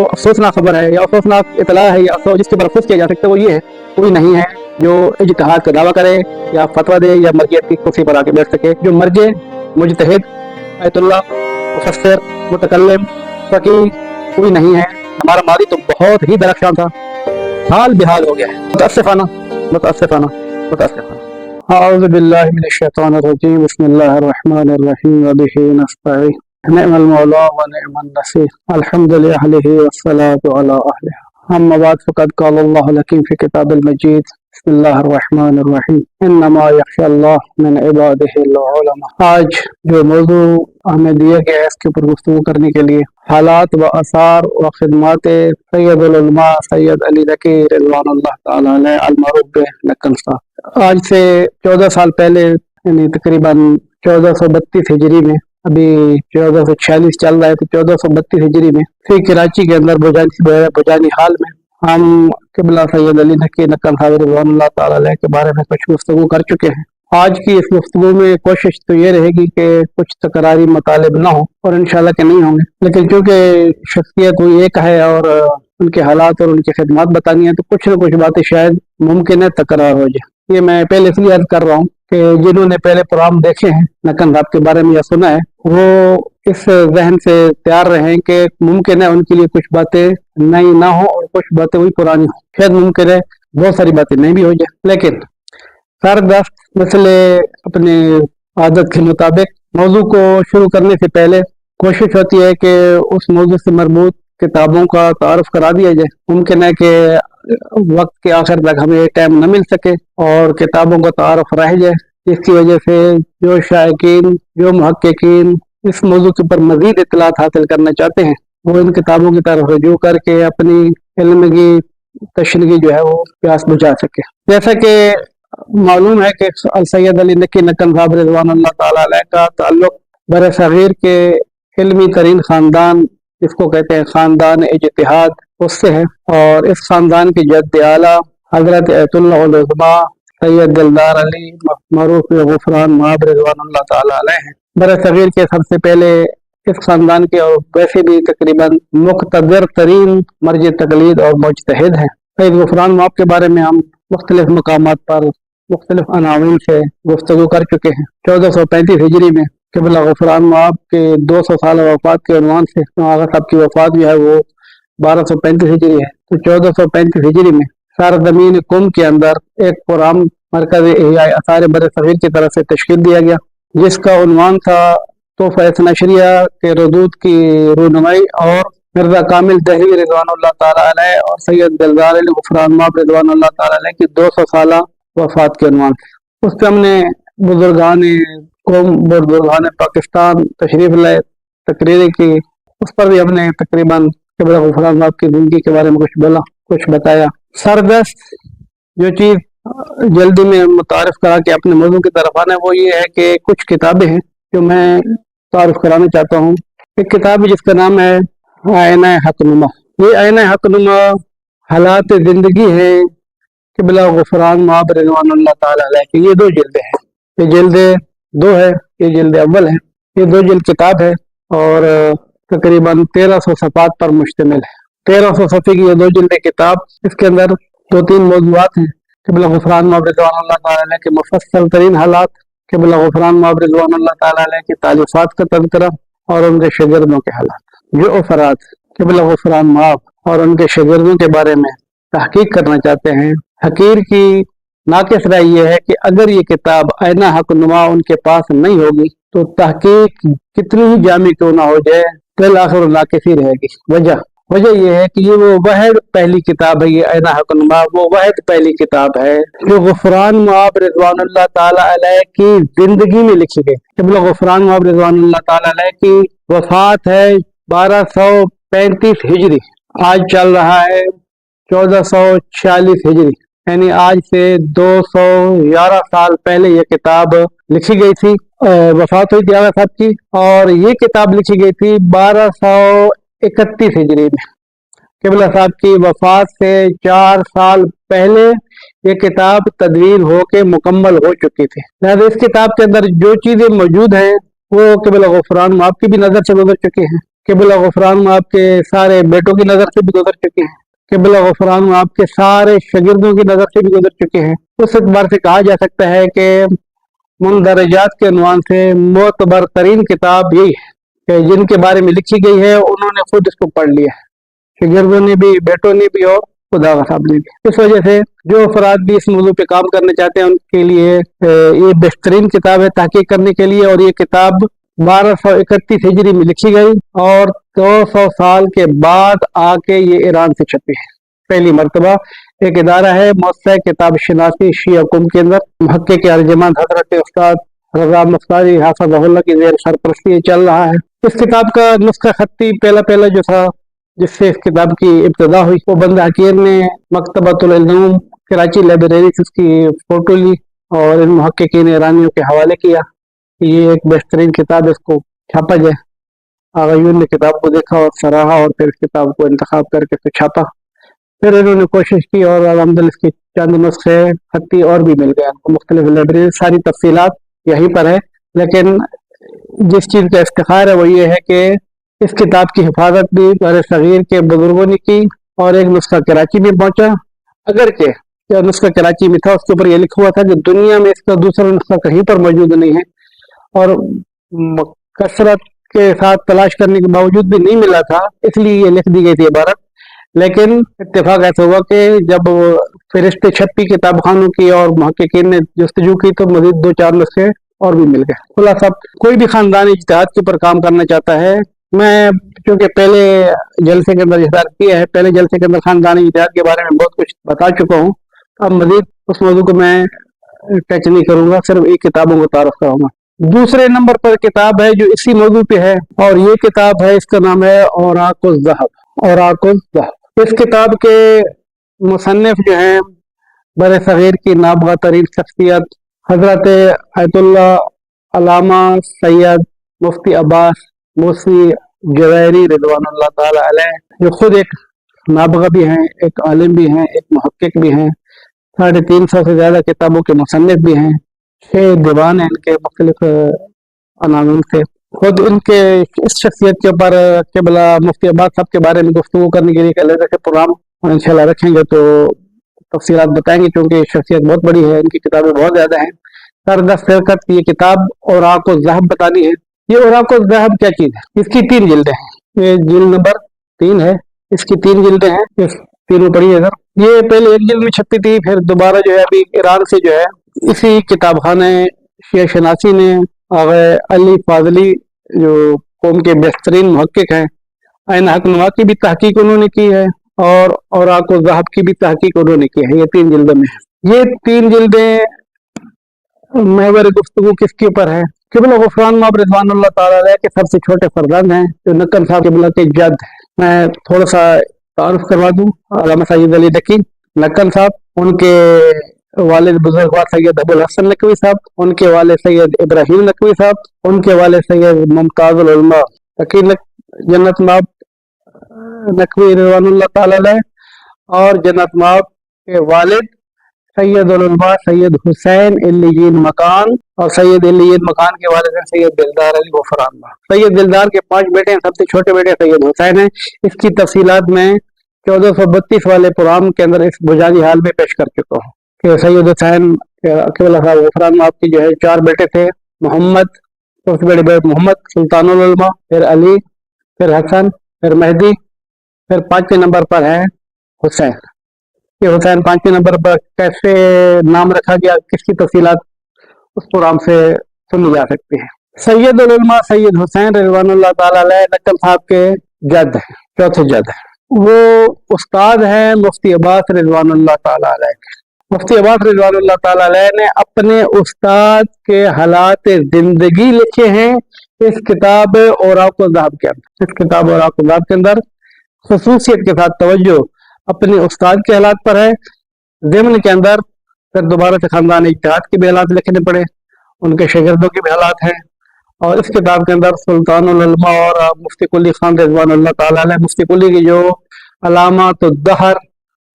अफसोसनाक खबर है या अफसोसनाक इतला है या जिसके ऊपर अफसोस किया जा सकता है वो ये है, कोई नहीं है जो इज्तिहाद का दावा करे या फतवा दे या मर्जियत की कुर्सी पर आके बैठ सके। जो मर्जे मुजतहिद आयतुल्लाह मुफस्सिर मुतकल्लिम फकीह कोई नहीं है। हमारा मादी तो बहुत ही दरख्शां था, हाल बेहाल हो गया है। मुतअस्सिफाना मुतअस्सिफाना मुतअस्सिफाना। अऊज़ु बिल्लाहि मिनश शैतानिर रजीम। बिस्मिल्लाहिर रहमानिर रहीम। व बिही नस्तईन। निअमल मौला व निअमन नसीर। अल्हम्दुलिल्लाह अहलिही वस्सलातु अला अहलिही। अम्मा बाद फ़क़द क़ाल अल्लाहुल हकीम फ़ी किताबिल मजीद। बिस्मिल्लाहिर रहमानिर रहीम। इन्नमा यख़्शल्लाह मिन इबादिहिल उलमा। आज जो मौजू हमें दिया गया है इसके ऊपर गुफ्तगू करने के लिए हालात व आसार व खिदमात सैयदुल उलमा सैयद अली नकी रिज़वानुल्लाह ताला अलैह अल-मअरूफ़ बिलक्कन साहब। आज से 14 साल पहले यानी तकरीबन 1432 हिजरी में, अभी 1446 चल रहा है, तो 1432 हिजरी में फिर कराची के अंदर बुजानी हाल में हम क़िबला सैयद अली नकी नक्कन साहब रिज़वानुल्लाह ताला अलैह के बारे में कुछ गुफ्तगू कर चुके हैं। आज की इस गुफ्तगू में कोशिश तो ये रहेगी कि कुछ तकरारी मतालिब ना हो, और इंशाल्लाह के नहीं होंगे, लेकिन चूँकि शख्सियत वो एक है और उनके हालात और उनकी खिदमत बतानी है तो कुछ न कुछ बातें शायद मुमकिन है तकरार हो जाए। ये मैं पहले इसलिए अर्ज कर रहा हूँ कि जिन्होंने पहले प्रोग्राम देखे हैं नक्कन साहब के बारे में या सुना है, वो इस जहन से तैयार रहें कि मुमकिन है उनके लिए कुछ बातें नई ना हो और कुछ बातें वही पुरानी हो। शायद मुमकिन है बहुत सारी बातें नई भी हो जाए, लेकिन सरदस्त मसले अपने आदत के मुताबिक मौजू को शुरू करने से पहले कोशिश होती है कि उस मौजू से मरबूत किताबों का तारुफ करा दिया जाए। मुमकिन है कि वक्त के आखिर तक हमें टाइम न मिल सके और किताबों का तारुफ रह जाए, जिसकी वजह से जो शायकीन जो मुहक्किकीन इस मौजू के ऊपर मजीद इत्तलात हासिल करना चाहते हैं वो इन किताबों की तरफ रजू करके अपनी इल्म की तशरीह जो है वो प्यास बुझा सके। जैसा कि मालूम है कि सैयद अली नकी नक्कन साहब रिज़वानुल्लाह ताला अलैह का ताल्लुक बर सगीर के इल्मी तरीन खानदान जिसको कहते हैं खानदान इज्तिहाद उससे है, और इस खानदान के जद्द आला हजरत आयतुल्लाह उल उज़मा सैयद दिलदार अली मअरूफ़ ग़ुफ़रान मआब रिज़वानुल्लाह ताला अलैह हैं। बर सगीर के सबसे पहले इस खानदान के और वैसे भी तकरीबन मुक़्तदर तरीन मर्ज तक़लीद और मुज्तहिद हैं। सैयद ग़ुफ़रान मआब के बारे में हम मुख्तलिफ मकामात पर मुख्तलिफ अनावीन से गुफ्तगू कर चुके हैं। 1435 हिजरी में क़िबला ग़ुफ़रान मआब के 200 साल वफ़ात के उन्वान से आगा साहब की वफ़ात जो है वो 1235 हिजरी है, तो 1435 हिजरी में सरज़मीन कुम के अंदर एक प्रोग्राम मरकज़ इहयाए आसार बर सगीर की तरफ से तश्कील दिया गया, जिसका उन्वान था तोहफ़ा इस्नाअशरिया के रदूद की रूनुमाई और मिर्ज़ा कामिल दहलवी रिज़वानुल्लाह ताला अलैह और सैयद दिलदार अली ग़ुफ़रान मआब रिज़वानुल्लाह ताला अलैह की 200 साला वफ़ात के उन्वान से। उस पर हमने बुजुर्गान कौम बुजुर्गान पाकिस्तान तशरीफ़ लाए तकरीरें की, उस पर भी हमने तकरीबन क़िबला ग़ुफ़रान मआब की ज़िंदगी के बारे में कुछ बोला कुछ बताया। सरदस्त जो चीज़ जल्दी में मुतारिफ करा के अपने मौजू की तरफ आना है वो ये है कि कुछ किताबें हैं जो मैं तारुफ कराना चाहता हूँ। एक किताब है जिसका नाम है आईना हक़नुमा। ये आईना हक़नुमा हालात ज़िंदगी है क़िबला ग़ुफ़रान मआब रिज़वानुल्लाह ताला अलैह की। ये 2 जिल्दें हैं, ये जिल्द 2 है, ये जिल्द अव्वल है, ये 2 जिल्द किताब है और तकरीबन 1300 सफ़हात पर मुश्तमिल है। 1300 सफ़े की ये 2 जिल्द किताब, इसके अंदर 2-3 मौज़ूआत हैं। क़िबला ग़ुफ़रान मआब रिज़वानुल्लाह ताला अलैह के मुफ़स्सल तरीन हालात, क़िबला ग़ुफ़रान मआब रिज़वानुल्लाह ताला अलैह की तालीफ़ात का तज़किरा और उनके शागिर्दों के हालात। जो अफ़राद क़िबला ग़ुफ़रान मआब और उनके शागिर्दों के बारे में तहक़ीक़ करना चाहते हैं, हक़ीर की नाक़िस राय ये है कि अगर ये किताब आईना हक़नुमा उनके पास नहीं होगी तो तहक़ीक़ कितनी ही जामी क्यों ना हो जाए फिर आखिर नाक़िस ही रहेगी। वजह यह है कि ये वो वाहिद पहली किताब है, ये आईना हक़नुमा वो वाहिद पहली किताब है जो ग़ुफ़रान मआब रिज़वानुल्लाह ताला अलैह की ज़िंदगी में लिखी गई। क़िबला ग़ुफ़रान मआब रिज़वानुल्लाह ताला अलैह की वफ़ात है 1235 हिजरी, आज चल रहा है 1446 हिजरी, यानी आज से 211 साल पहले ये किताब लिखी गई थी। वफ़ात हुई थी आगा साहब की और ये किताब लिखी गई थी 1231 हिजरी में। क़िबला साहब की वफ़ात से 4 साल पहले ये किताब तदवीर होके मुकम्मल हो चुकी थी। लिहाज़ा इस किताब के अंदर जो चीज़ें मौजूद हैं वो क़िबला ग़ुफ़रान मआब की भी नज़र से गुजर चुकी हैं क़िबला गुफ़रान आप के सारे बेटों की नज़र से भी गुजर चुके हैं, क़िबला गुफ़रान आपके सारे शागिर्दों की नज़र से भी गुजर चुके हैं। उस एतबार से कहा जा सकता है कि मुंदरजात के उन्वान से मोतबर तरीन किताब यही है कि जिनके बारे में लिखी गई है उन्होंने खुद इसको पढ़ लिया है, शागिर्दों ने भी, बेटों ने भी और खुदा साहब ने भी। इस वजह से जो अफराद भी इस मौजू पे काम करना चाहते हैं उनके लिए ये बेहतरीन किताब है तहकीक करने के लिए। और ये किताब 1231 हिजरी में लिखी गई और 200 साल के बाद आके ये ईरान से छपी है। पहली मरतबा एक इदारा है मौसू किताब शनासी शिया कुम के अंदर महक्के के अर्जमान हजरत उस्ताद रज़ा मुख्तारी हाफ़िज़हुल्लाह की ज़ेर सरपरस्ती चल रहा है। इस किताब का नुस्खा खत्ती पहला जो था जिससे इस किताब की इब्तिदा हुई वो बंदा हकीर ने मकतबतुल इल्म कराची लाइब्रेरी से उसकी फ़ोटो ली और इन मुहक्किकीन ईरानियों के हवाले किया कि ये एक बेहतरीन किताब, इसको छापा जाए। आग़ायून ने किताब को देखा और सराहा और फिर इस किताब को इंतखाब करके इसे छापा। फिर इन्होंने कोशिश की और अल्हम्दुलिल्लाह इसके चंद नुस्खे खत्ती और भी मिल गए उनको मुख्तलिफ लाइब्रेरी। सारी तफसीलात यहीं पर है, लेकिन जिस चीज़ का इफ्तिखार है वो ये है कि इस किताब की हिफाजत भी बड़े सगीर के बुजुर्गों ने की और एक नुस्खा कराची में पहुंचा। अगरचे जो नुस्खा कराची में था उसके ऊपर यह लिखा हुआ था कि दुनिया में इसका दूसरा नुस्खा कहीं पर मौजूद नहीं है और कसरत के साथ तलाश करने के बावजूद भी नहीं मिला था, इसलिए ये लिख दी गई थी इबारत। लेकिन इत्तेफाक ऐसा हुआ कि जब फहरिस्त छपी किताब खानों की और मुहक्किकीन ने जस्तजू की तो मजीद 2-4 नुस्खे और भी मिल गए। खुलासा कोई भी खानदान इज्तिहाद के ऊपर काम करना चाहता है, मैं चूंकि पहले जलसे के अंदर इज़हार किया है, पहले जलसे के अंदर खानदानी इज्तिहाद के बारे में बहुत कुछ बता चुका हूँ, अब मजीद उस मौजू को मैं टच नहीं करूंगा, सिर्फ एक किताबों को तारुफ कराऊंगा। दूसरे नंबर पर किताब है जो इसी मौजू पे है और ये किताब है, इसका नाम है औराकुल ज़हब। इस किताब के मुसन्निफ जो हैं बड़े सगीर की नाबगा तरीन शख्सियत हजरत आयतुल्लाह अल्लामा सैयद मुफ्ती अब्बास मूसी जवैरी रिज़वानुल्लाह ताला अलैह, जो खुद एक नाबगा भी हैं, एक आलिम भी हैं, एक मुहक्किक भी हैं, 350 से ज़्यादा किताबों के मुसन्निफ भी हैं, 6 दीवान हैं इनके मुख्तलिफ अनामीन से। खुद इनके इस शख्सियत के ऊपर क़िबला मुफ्ती अब्बास साहब के बारे में गुफ्तगू करने के लिए एक अलग से प्रोग्राम इंशाल्लाह रखेंगे तो तफसीलात बताएंगे, क्योंकि शख्सियत बहुत बड़ी है, इनकी किताबें बहुत ज़्यादा हैं। सरदस्त फिरकत ये किताब औराकुल ज़हब बतानी है। ये औराकुल ज़हब क्या चीज़ है? इसकी 3 जिल्दें हैं, ये जिल्द नंबर 3 है, इसकी 3 जिल्दें हैं, इस तीनों पढ़िए इधर। ये पहले एक जिल्द में छपी थी, फिर दोबारा जो है अभी ईरान से जो है इसी किताब खाने शिया शनासी ने आगे अली फाजली जो कौम के बेहतरीन मुहक्किक हैं, ऐन हक नुमा की भी तहकीक उन्होंने की है और औराकुल ज़हब की भी तहकीक उन्होंने की है। ये 3 जिल्दों में है। ये 3 जिल्दें महवर गुफ्तगू किसके ऊपर है? क़िबला गुफ़रान माब रिज़वानुल्लाह ताला अलैह के सबसे छोटे फरजंद हैं जो नक्कन साहब क़िबला के जद हैं। मैं थोड़ा सा तारुफ करवा दूं, अल्लामा सैयद अली नकी नक्कन साहब, उनके वालिद बुजुर्गवार सैयद अबुल हसन नकवी साहब, उनके वाले सैयद इब्राहिम नकवी साहब, उनके वाले सैयद मुमताजुल उलमा तकी जन्नत माब नकवी रिज़वानुल्लाह ताला अलैह और जन्नत माब के वालिद सैयदुल उलमा सैयद हुसैन इल्लियीन मकान और सैयद इल्लियीन मकान के वालिद हैं सैयद दिलदार अली गुफ़रान। सैयद दिलदार के 5 बेटे हैं, सबसे छोटे बेटे सैयद हुसैन हैं। इसकी तफसीलात में 1432 वाले प्रोग्राम के अंदर इस बुझानी हाल में पेश कर चुका हूँ कि सैयद हुसैन क़िबला साहब गुफ़रान आपकी जो है 4 बेटे थे, मोहम्मद, सबसे बड़े बेटे मोहम्मद सुल्तानुल उलमा, फिर अली, फिर हसन, फिर मेहदी, फिर 5वें नंबर पर है हुसैन। ये हुसैन 5वें नंबर पर कैसे नाम रखा गया, किसकी तफसीलात उस प्रोग्राम से सुनी जा सकती है। सैयदुल उलमा सैयद हुसैन रिज़वानुल्लाह ताला अलैह नक्कन साहब के जद हैं, चौथे जद हैं। वो उस्ताद हैं मुफ्ती अब्बास रिज़वानुल्लाह ताला अलैह के। मुफ्ती अब्बास रिज़वानुल्लाह ताला अलैह ने अपने उस्ताद के हालात जिंदगी लिखे हैं इस किताब औराकुल ज़हब के अंदर। इस किताब औराकुल ज़हब के अंदर खुसूसियत के साथ तवज्जो अपने उस्ताद के हालात पर है। ज़िम्न के अंदर फिर दोबारा से खानदान इज्तिहाद के भी हालात लिखने पड़े, उनके शागिर्दों के भी हालात हैं। और इस किताब के अंदर सुल्तानुल उलमा और मुफ्ती कुली खान रिज़वानुल्लाह ताला अलैह, मुफ्ती कुली की जो अलामातुद्दहर,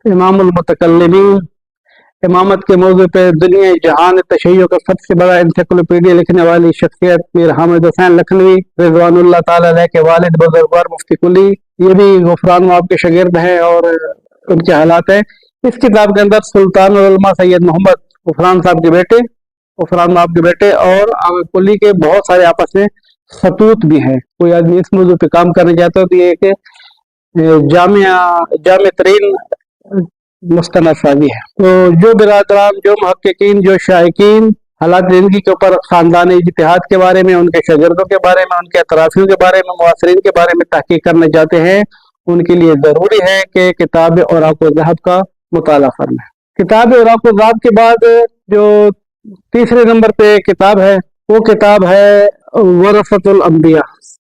इमामुल मुतकल्लिमीन, इमामत के मौजू पे दुनिया जहान तशय्यो का सबसे बड़ा इंसाइक्लोपीडिया लिखने वाली शख्सियत मीर हामिद हुसैन लखनवी रिजवानुल्लाह ताला अलैह के वालिद बुजुर्गवार मुफ्ती कुली, ये भी गुफरान माब के शागिर्द हैं और उनके हालात हैं। इस किताब के अंदर सुल्तान उलमा सैयद मोहम्मद गुफरान साहब के बेटे, गुफरान माब के बेटे और आमिर कुली के बहुत सारे आपस में खतूत भी हैं। कोई आदमी इस मौजू पे काम करना चाहता है तो ये एक जामे तरीन मुस्तनद साजी है। तो जो बिरादरान, जो मुहक्किकीन, जो शायकीन हालात ज़िंदगी के ऊपर ख़ानदान इज्तिहाद के बारे में, उनके शागिर्दों के बारे में, उनके अतराफ़ियों के बारे में, मुआसरीन के बारे में तहक़ीक़ करना चाहते हैं, उनके लिए ज़रूरी है कि किताब औराक़ ज़हब का मुताला फरमाएं। किताब औराक़ ज़हब के बाद जो तीसरे नंबर पे किताब है वो किताब है वरसतुल अंबिया,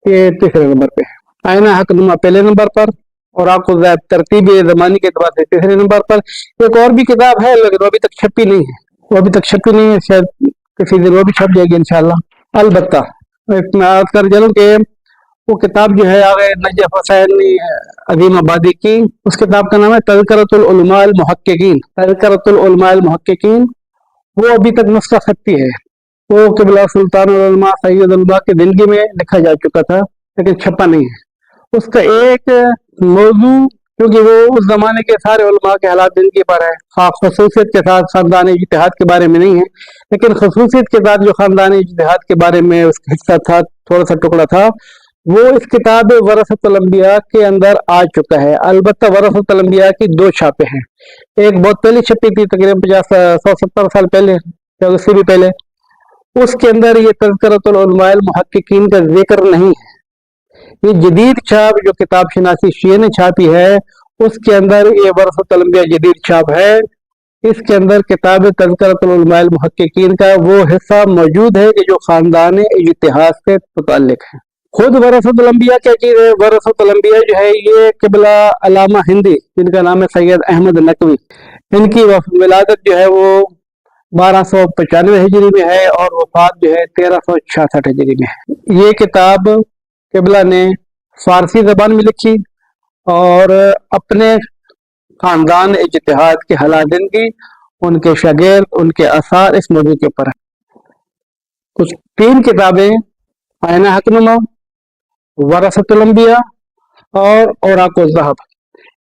ये तीसरे नंबर पे है। आईना हक़नुमा पहले नंबर पर और आपको तरतीब ज़मानी के एतबार से तीसरे नंबर पर। एक और भी किताब है लेकिन वो अभी तक छपी नहीं है, वो अभी तक छपी नहीं है, शायद किसी दिन वो भी छप जाएगी इंशाअल्लाह। अलबत्ता एक मैं अर्ज़ कर चलूं कि वो किताब जो है आगे नजफ हुसैन अजीम आबादी की, उस किताब का नाम है तज़किरतुल उलमा अल मुहक्किकीन। तज़किरतुल उलमा अल मुहक्किकीन वो अभी तक नुस्खा खत्ती है, वो क़िबला सुल्तान उलमा सैयद उलमा की ज़िंदगी में लिखा जा चुका था लेकिन छपा नहीं है। उसका एक मौजू, क्योंकि वो उस जमाने के सारे उलमा के हालात ज़िंदगी पर है, खसूसियत के साथ ख़ानदान इज्तिहाद के बारे में नहीं है, लेकिन खसूसियत के साथ जो ख़ानदान इज्तिहाद के बारे में उसका हिस्सा था, थोड़ा सा टुकड़ा था, वो इस किताब वरसतुल अंबिया के अंदर आ चुका है। अलबत्ता वरसतुल अंबिया की दो छापे हैं, एक बहुत पहले छपी थी तकरीबन 50-170 साल पहले या उससे भी पहले, उसके अंदर ये तज़किरतुल उलमा अल मुहक्किकीन का जिक्र नहीं है। ये जदीद छाप जो किताब शनासी शिया ने छापी है उसके अंदर ये वरसतुल अंबिया जदीद छाप है, इसके अंदर किताब तज़किरतुल उलमा अल मुहक्किकीन का वो हिस्सा मौजूद है कि जो ख़ानदान इज्तिहाद से मुताल्लिक है। खुद वरसतुल अंबिया क्या चीज़ है? वरसतुल अंबिया जो है ये क़िबला अल्लामा हिंदी, जिनका नाम है सैयद अहमद नकवी, इनकी विलादत जो है वो 1295 हिजरी में है और वफात जो है 1366 हिजरी में है। ये किताब क़िबला ने फारसी ज़बान में लिखी और अपने ख़ानदान इज्तिहाद के हालात ज़िंदगी, उनके शागिर्द, उनके आसार इस मौजू के ऊपर है। कुछ 3 किताबें आईना हक़नुमा, वरसतुल अंबिया और औराक़ ज़हब,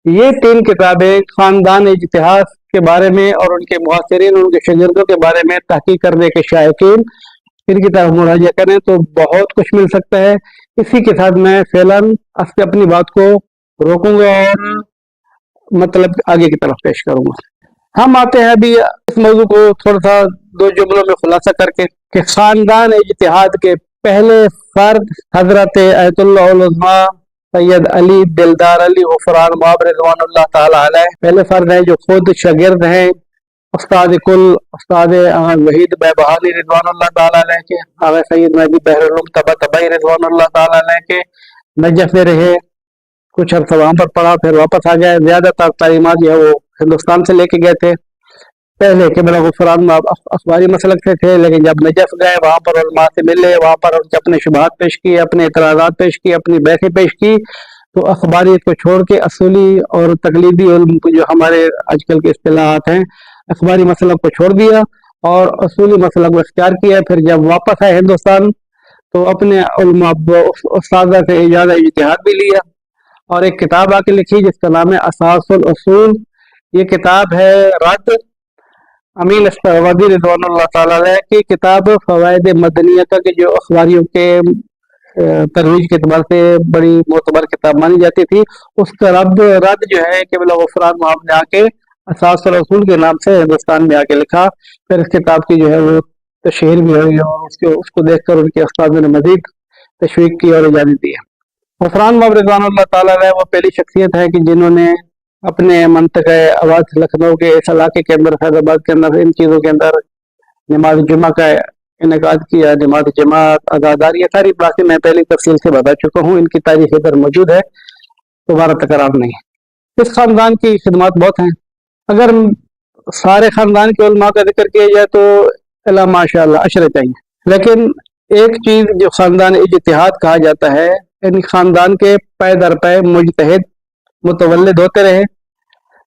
ये 3 किताबें ख़ानदान इज्तिहाद के बारे में और उनके मुआसरीन, उनके शागिर्दों के बारे में तहक़ीक़ करने के शायकीन इनकी तरफ मुराजा करें तो बहुत कुछ मिल सकता है। इसी के साथ मैं फ़िलहाल अपनी बात को रोकूंगा और मतलब आगे की तरफ पेश करूंगा। हम आते हैं अभी इस मौजू को थोड़ा सा 2 जुमलों में खुलासा करके कि ख़ानदान इज्तिहाद के पहले फर्द हज़रत अयतुल्लाह उल उज़्मा सैयद अली दिलदार अली गुफरान माब रिज़वानुल्लाह ताला अलैह पहले फर्द हैं जो खुद शागिर्द हैं उस्ताद कुल उस्ताद वहीद बहानी रिज़वानुल्लाह ताला अलैह के, आगे सैयद महदी बहरुल उलूम तबातबाई रिज़वानुल्लाह ताला अलैह के। नजफ में रहे, कुछ अर्सा वहाँ पर पढ़ा, फिर वापस आ गए। ज़्यादातर तालीमात जो है वो हिंदुस्तान से लेके गए थे। पहले क़िबला गुफरान अखबारी मसलक से थे, लेकिन जब नजफ गए वहाँ पर उलमा से मिले, वहाँ पर उनके अपने शुबहात पेश किए, अपने इतराज़ात पेश किए, अपनी बहसें पेश की, तो अखबारियत को छोड़ के असूली और तकलीदी जो हमारे आजकल के इस्तिलाहात हैं, अखबारी मसलक को छोड़ दिया और असूली मसलक को इख्तियार किया। फिर जब वापस आए हिंदुस्तान तो अपने उलमा उस्तादा से इजाज़त इज्तिहाद भी लिया और एक किताब आके लिखी जिसका नाम है असासुल उसूल। ये किताब है रद्द अमीन अस्तावादी रिज़वानुल्लाह ताला अलैह की किताब फ़वाइद मदनिया का, जो अखबारियों के तरवीज के एतबार से बड़ी मोतबर किताब मानी जाती थी, उसका रद्द जो है क़िबला गुफरान माब ने आके असासुल उसूल के नाम से हिंदुस्तान में आके लिखा। फिर इस किताब की जो है वो तशहीर भी हुई और उसको देखकर उनके उस्तादों ने मजीद तशवीक की और इजाज़त दी है। गुफरान माब रिज़वानुल्लाह ताला अलैह वो पहली शख्सियत है कि जिन्होंने अपने मंतक़े अवाध लखनऊ के इस इलाके के अंदर, फैज़ाबाद के अंदर, इन चीज़ों के अंदर नमाज जुमा का इनेकाद किया। नमाज जमात, अज़ादारी, ये सारी बातें मैं पहली तफसील से बता चुका हूँ, इनकी तारीख इधर मौजूद है, दोबारा तकरार नहीं है। इस ख़ानदान की खिदमत बहुत हैं। अगर सारे ख़ानदान के उलमा का जिक्र किया जाए तो अल्लाह माशाअल्लाह अशरे चाहिए, लेकिन एक चीज़ जो ख़ानदान इज्तिहाद कहा जाता है, इन ख़ानदान के पै दर पै मुजतहिद मुतवल्लिद होते रहे,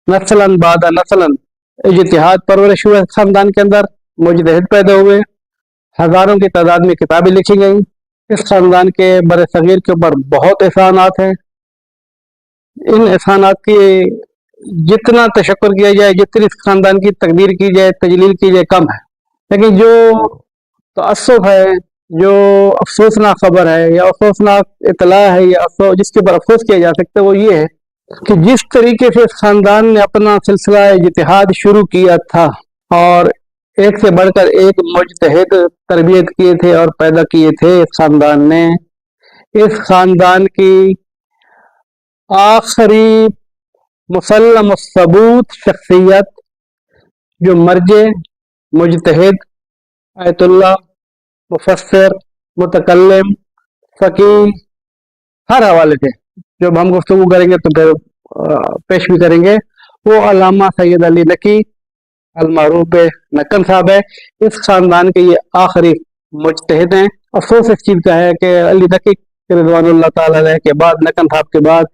नस्लन बाद नस्लन इज्तिहाद परवरिश हुए खानदान के अंदर, मुजतहिद पैदा हुए, हजारों की तादाद में किताबें लिखी गई। इस खानदान के बर सगीर के ऊपर बहुत एहसानात हैं। इन एहसानात की जितना तशक्कुर किया जाए, जितनी इस खानदान की तकदीर की जाए, तजलील की जाए, कम है। लेकिन जो तअस्सुफ है, जो अफसोसनाक खबर है या अफसोसनाक इतला है या जिसके ऊपर अफसोस किया जा सकता है, वो ये है कि जिस तरीके से इस खानदान ने अपना सिलसिला इज्तिहाद शुरू किया था और एक से बढ़कर एक मुजतहिद तरबियत किए थे और पैदा किए थे इस खानदान ने, इस खानदान की आखिरी मुसल्लम सबूत शख्सियत जो मर्जे, मुजतहिद, आयतुल्ला, मुफस्सिर, मुतकल्लिम, फकीह, हर हवाले से जब हम गुफ्तगू करेंगे तो फिर पेश भी करेंगे, वो अल्लामा सैयद अली नकी अलमारूफ नक्कन साहब है। इस खानदान के ये आखिरी मुजतहिद हैं। अफसोस इस चीज़ का है कि अली नकी रिज़वानुल्लाह ताला अलैह के बाद, नक्कन साहब के बाद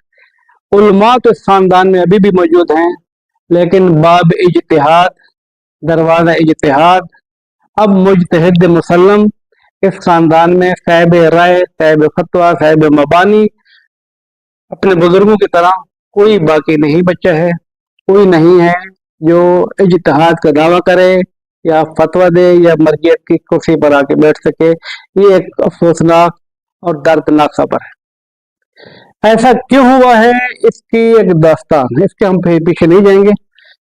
उलमा तो इस खानदान में अभी भी मौजूद हैं, लेकिन बाब इज्तिहाद, दरवाज़ा इज्तिहाद, अब मुजतहिद मुसल्लम इस खानदान में साहिब राय, साहिब फतवा, साहिब मबानी, अपने बुजुर्गों की तरह कोई बाकी नहीं बचा है। कोई नहीं है जो इज्तिहाद का दावा करे या फतवा दे या मर्जियत की कुर्सी पर आके बैठ सके। ये एक अफसोसनाक और दर्दनाक खबर है। ऐसा क्यों हुआ है, इसकी एक दास्तान है, इसके हम पीछे नहीं जाएंगे।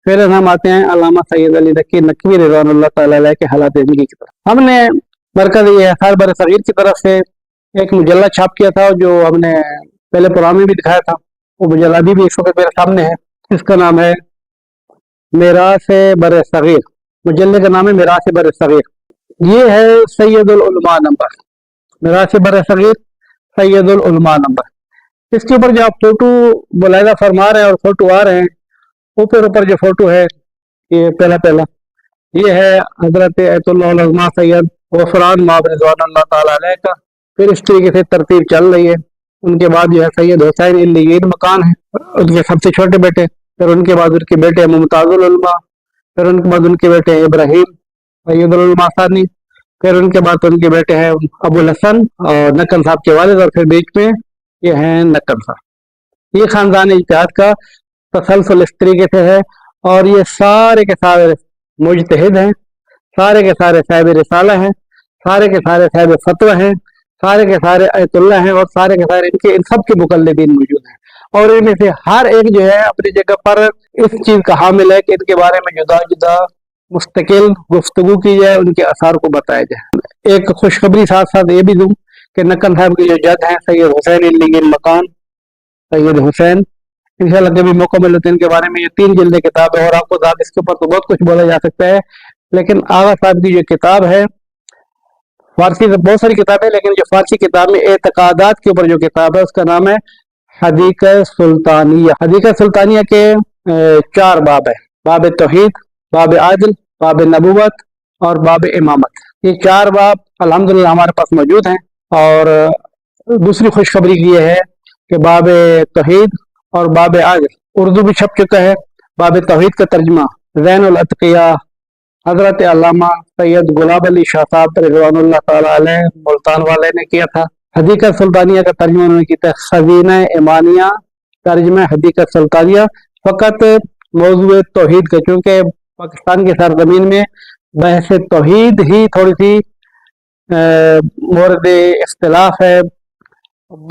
फिर हम आते हैं अल्लामा सैयद अली नकी नकवी रिज़वानुल्लाह ताला अलैह के हालात ज़िंदगी की तरफ। हमने मरकज़ी आसार बर सगीर की तरफ से एक मुजल्ला छाप किया था, जो हमने पहले पुराण में भी दिखाया था। वो मुजल्ला भी इस वक्त मेरे सामने है। इसका नाम है मेरास बर सगीर। मुजल्ले का नाम है मेरास बर सगीर। ये है सैयदुल उलमा नंबर, मेरास बर सगीर सैयदुल उलमा नंबर। इसके ऊपर जो आप फोटो मुलाहिजा फरमा रहे हैं और फोटो आ रहे हैं, ऊपर जो फोटो है ये पहला ये है हजरत अयतुल्लाह उलमा सैयद गफरान माब रिज़वानुल्लाह ताला अलैह का। फिर इस तरीके से तरतीब चल रही है। उनके बाद जो है सैयद हुसैन इल्लियीन मकान है, उनके सबसे छोटे बेटे। फिर उनके बाद उनके बेटे मुमताजुल उलमा। फिर उनके बाद उनके बेटे इब्राहिम सैयदुल उलमा सानी। फिर उनके बाद उनके बेटे हैं अबुल हसन और नक्कन साहब के वालिद, और फिर बीच में ये हैं नक्कन साहब। ये खानदान इज्तिहाद का तसलसल इस तरीके से है। और ये सारे के सारे मुजतहिद हैं, सारे के सारे साहिब रिसाला हैं, सारे के सारे साहिब फतवा हैं, सारे के सारे आयतुल्ला हैं, और सारे के सारे इनके इन सब के मुकल्लिदीन मौजूद हैं। और इनमें से हर एक जो है अपनी जगह पर इस चीज का हामिल है कि इनके बारे में जुदा जुदा मुस्तकिल गुफ्तगू की जाए, उनके आसार को बताया जाए। एक खुशखबरी साथ साथ ये भी दूं कि नक्कन साहब के जो जद हैं सैयद हुसैन इल्लियीन मकान, सैयद हुसैन, इंशाल्लाह कभी मौका मिले तो इनके बारे में ये 3 जिल्द किताब है। और आपको ज़्यादा इसके ऊपर तो बहुत कुछ बोला जा सकता है, लेकिन आगा साहब की जो किताब है, फारसी में बहुत सारी किताबें, लेकिन जो फारसी किताब में एतकादात के ऊपर जो किताब है उसका नाम है हदीक़त सुल्तानिया। हदीक़त सुल्तानिया के 4 बाब है, बाब तौहीद, बाब आदल, बाब नबूवत और बाब इमामत। ये 4 बाब अल्हम्दुलिल्लाह हमारे पास मौजूद हैं। और दूसरी खुशखबरी ये है कि बाब तौहीद और बाब आदल उर्दू भी छप चुका है। बाब तौहीद का तर्जुमा ज़ैनुल अत्क़िया हजरत अल्लामा सैयद गुलाब अली शाह साहब रिज़वानुल्लाह ताला अलैह मुल्तान वाले ने किया था। हदीक़त सुल्तानिया का तर्जुमा उन्होंने किया था खज़ीना ईमानिया, तर्जुमा हदीक़त सुल्तानिया। फ़कत मौज़ूए तौहीद का, क्योंकि पाकिस्तान की सरजमीन में बहस तौहीद ही थोड़ी सी मोरद इख्तिलाफ है।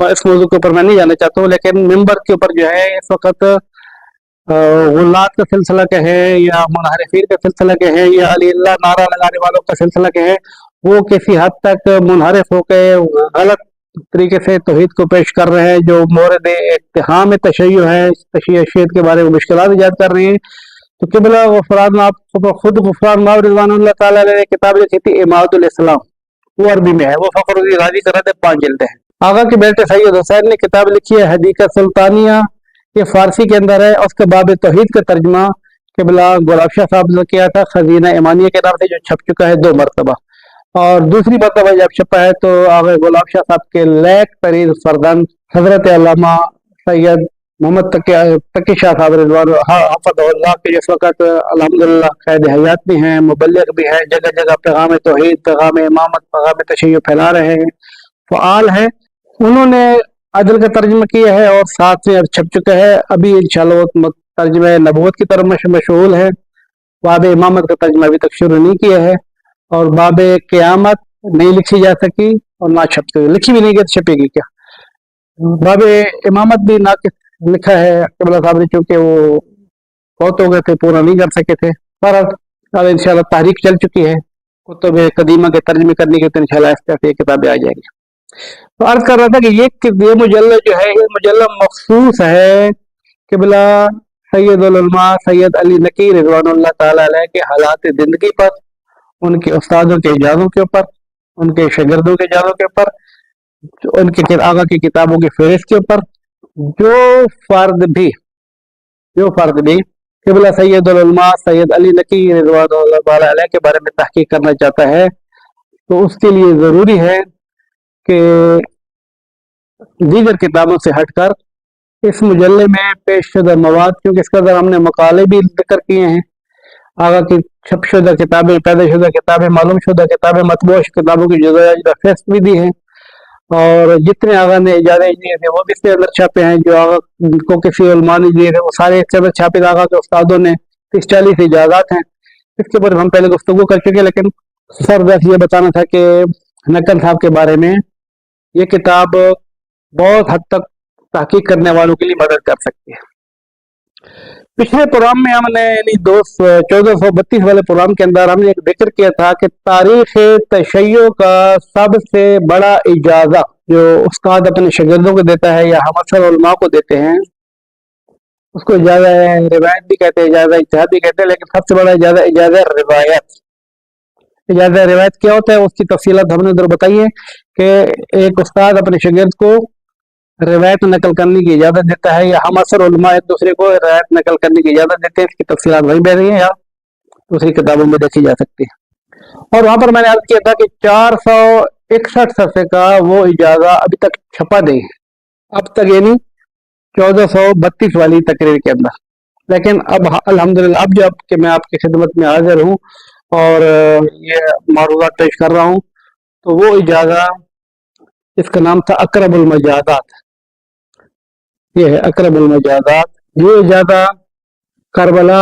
इस मौजू के ऊपर मैं नहीं जाना चाहता हूँ, लेकिन मिंबर के ऊपर जो है इस वक्त गुल्लात का सिलसिला कहें या मुनहरिफीन का सिलसिला कहें या अली अल्लाह नारा लगाने वालों का सिलसिला कहें, वो किसी हद तक मुनहरिफ होकर गलत तरीके से तौहीद को पेश कर रहे हैं, जो मोरद इत्तिहाम तशय्युअ है, तशय्युअ के बारे में मुश्किलात ईजाद कर रही हैं। तो क़िबला गफ़रान माब खुद गफ़रान माब रिज़वानुल्लाह ताला अलैह ने किताब लिखी थी इमादुल इस्लाम, वो अरबी में है, वो फ़खरुद्दीन राज़ी कर रहे थे, 5 जिल्दें हैं। आगा के बेटे सैयद हुसैन ने किताब लिखी है हदीक़त सुल्तानिया, ये फारसी के अंदर है। उसके बाब तौहीद का तर्जुमा क़िबला गुलाब शाह साहब ने किया था खज़ीना ईमानिया के नाम से, जो छप चुका है 2 मरतबा। और दूसरी मरतबा जब छपा है तो आगे गुलाब शाह साहब के लैक तरीन फरदन हजरत अल्लामा सैयद मोहम्मद तकी शाह साहब रिजवान हफ़ज़हुल्लाह के इस वक्त अल्हम्दुलिल्लाह क़ैद हयात भी हैं, मुबल्लिग भी हैं, जगह जगह पैगाम तौहीद, पैगाम इमामत, पैगाम तशय्युअ फैला रहे हैं, फ़आल है। उन्होंने अदल का तर्जमा किया है और साथ में अब छप चुका है। अभी इंशाअल्लाह वो तर्जमा नबूवत की तरफ मशगूल है। बाब इमामत का तर्जमा अभी तक शुरू नहीं किया है और बाब क़यामत नहीं लिखी जा सकी और ना छपती, लिखी भी नहीं गई तो छपेगी क्या। बाब इमामत भी ना लिखा है क़िबला साहब ने, चूंकि वो बहुत हो गए थे, पूरा नहीं कर सके थे। पर अब इंशाल्लाह तारीख चल चुकी है, कुतुब कदीमा के तर्जमे करने के, तो इंशाल्लाह इस तरह किताबें आ जाएंगी। तो अर्ज कर रहा था कि ये मुजल्ला जो है, ये मुजल्ला मखसूस है क़िबला सैयदुल उलमा सैयद अली नकी रिज़वानुल्लाह ताला अलैह के हालात जिंदगी पर, उनके उस्तादों के इजाज़ों के ऊपर, उनके शागिर्दों के इजाज़ों के ऊपर, उनके आगा की किताबों की फहरिस्त के ऊपर जो फर्द भी क़िबला सैयदुल उलमा सैयद अली नकी रिज़वानुल्लाह ताला अलैह के बारे में तहकीक करना चाहता है, तो उसके लिए ज़रूरी है कि दीगर किताबों से हटकर इस मुजल्ले में पेशशुदा मवाद, क्योंकि इसका ज़रा हमने मकाले भी जिक्र किए हैं, आगा की छपशुदा किताबें, पैदाशुदा किताबें, मालूम शुदा किताबें, मतबूअ किताबों की जुदा फहरिस्त भी दी है, और जितने आगा ने इजाज़त दिए थे वो भी इसके अंदर छापे हैं। जो आगा को किसी उलमा ने दिए थे वो सारे इसके अंदर छापे, आगा के उस्तादों ने 30-40 इजाज़त हैं। इसके ऊपर हम पहले गुफ्तगू कर चुके, लेकिन सरदस्त ये बताना था कि नक्कन साहब के बारे में ये किताब बहुत हद तक तहकीक करने वालों के लिए मदद कर सकती है। पिछले प्रोग्राम में हमने यानी 1432 वाले प्रोग्राम के अंदर हमने एक जिक्र किया था कि तारीख तशय्युअ का सबसे बड़ा इजाज़ा जो उस्ताद अपने शागिर्दों को देता है या हम अक्सर उलमा को देते हैं, उसको इजाज़ा रिवायत भी कहते हैं, इजाज़ा इज्तिहाद भी कहते हैं, लेकिन सबसे बड़ा इजाज़ा रिवायत। इजाज़ा रिवायत क्या होता है, उसकी तफसीलात हमने उधर बताई है कि एक उस्ताद अपने शागिर्द को रिवायत नकल करने की इजाज़त देता है, या हम अक्सर उलमा एक दूसरे को रिवायत नकल करने की इजाज़त देते हैं। इसकी तफसीलात वहीं बह रही हैं या दूसरी किताबों में देखी जा सकती है। और वहां पर मैंने अर्ज किया था कि 461 सफ़े का वो इजाज़ा अभी तक छपा नहीं है, अब तक, यानी 1432 वाली तकरीर के अंदर। लेकिन अब अल्हम्दुलिल्लाह अब जब कि मैं आपकी खिदमत में हाजिर हूँ और ये मारूज़ात पेश कर रहा हूँ, तो वो इजाज़ा, इसका नाम था अक़रबुल मजादात। ये है अक़रबुल मजादात। ये इजाज़ा करबला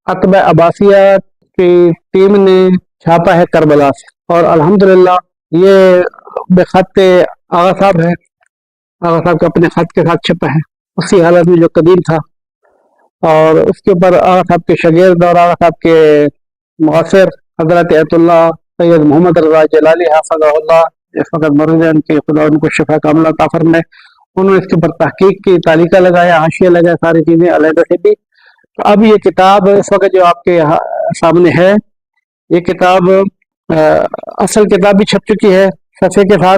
अतबा अब्बासिया की टीम ने छापा है करबला से, और अल्हम्दुलिल्लाह ये बेखत आगा साहब है, आगा साहब के अपने खत के साथ छपा है उसी हालत में जो कदीम था। और उसके ऊपर आगा साहब के शागिर्द और आगा साहब के मुआसिर हज़रत अयतुल्लाह सैयद मोहम्मद रज़ा जलाली हफ़ज़हुल्लाह, इस वक्त मौजूद हैं, उनके खुदा उनको शिफा कामिला अता फरमाए, उन्होंने इसके ऊपर तहकीक की, तालिका लगाया, हाशिया लगाया, सारी चीज़ें अलहदा से भी। तो अब ये किताब इस वक्त जो आपके सामने है, ये किताब असल किताब भी छप चुकी है सफ़े के साथ,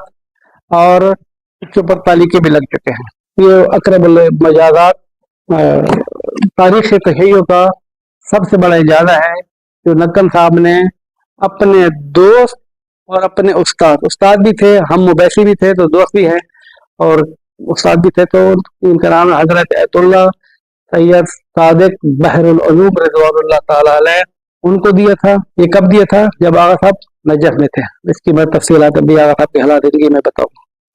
और इसके ऊपर तालिके भी लग चुके हैं। ये अक़रबुल मजादात तारीख तशय्युअ का सबसे बड़ा इजाज़ा है जो नक्कन साहब ने अपने दोस्त और अपने उस्ताद भी थे, हम मुबैसी भी थे तो दोस्त भी हैं, और उस्ताद भी थे, तो इनका नाम है हज़रत अयतुल्लाह सैयद सादिक बहरुल उलूम रिज़वानुल्लाह ताला अलैह, उनको दिया था। ये कब दिया था? जब आगा साहब नजफ में थे। इसकी मैं तफसीलात अभी आगा साहब की हालात जिंदगी में बताऊँ।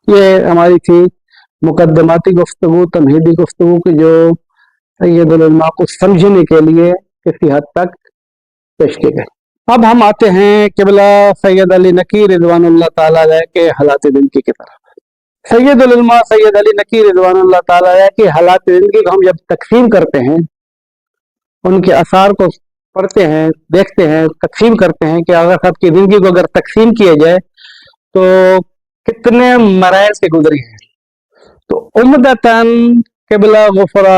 ये हमारी थी मुकद्दमाती गुफ्तगू, तमहीदी गुफ्तगू की, जो सैयदुल उलमा को समझने के लिए किसी हद तक पेश की गई। अब हम आते हैं क़िबला सैयद अली नकी रिज़वानुल्लाह ताला अलैह के हालात जिंदगी की तरफ। सैयदुल उलमा सैयद अली नकी रिज़वानुल्लाह ताला अलैह के हालात जिंदगी को हम जब तकसीम करते हैं, उनके आसार को पढ़ते हैं, देखते हैं, तकसीम करते हैं कि आगा साहब की जिंदगी को अगर तकसीम किया जाए तो कितने मराइल से गुजरी हैं। तो उम्दतन क़िबला गुफ़रा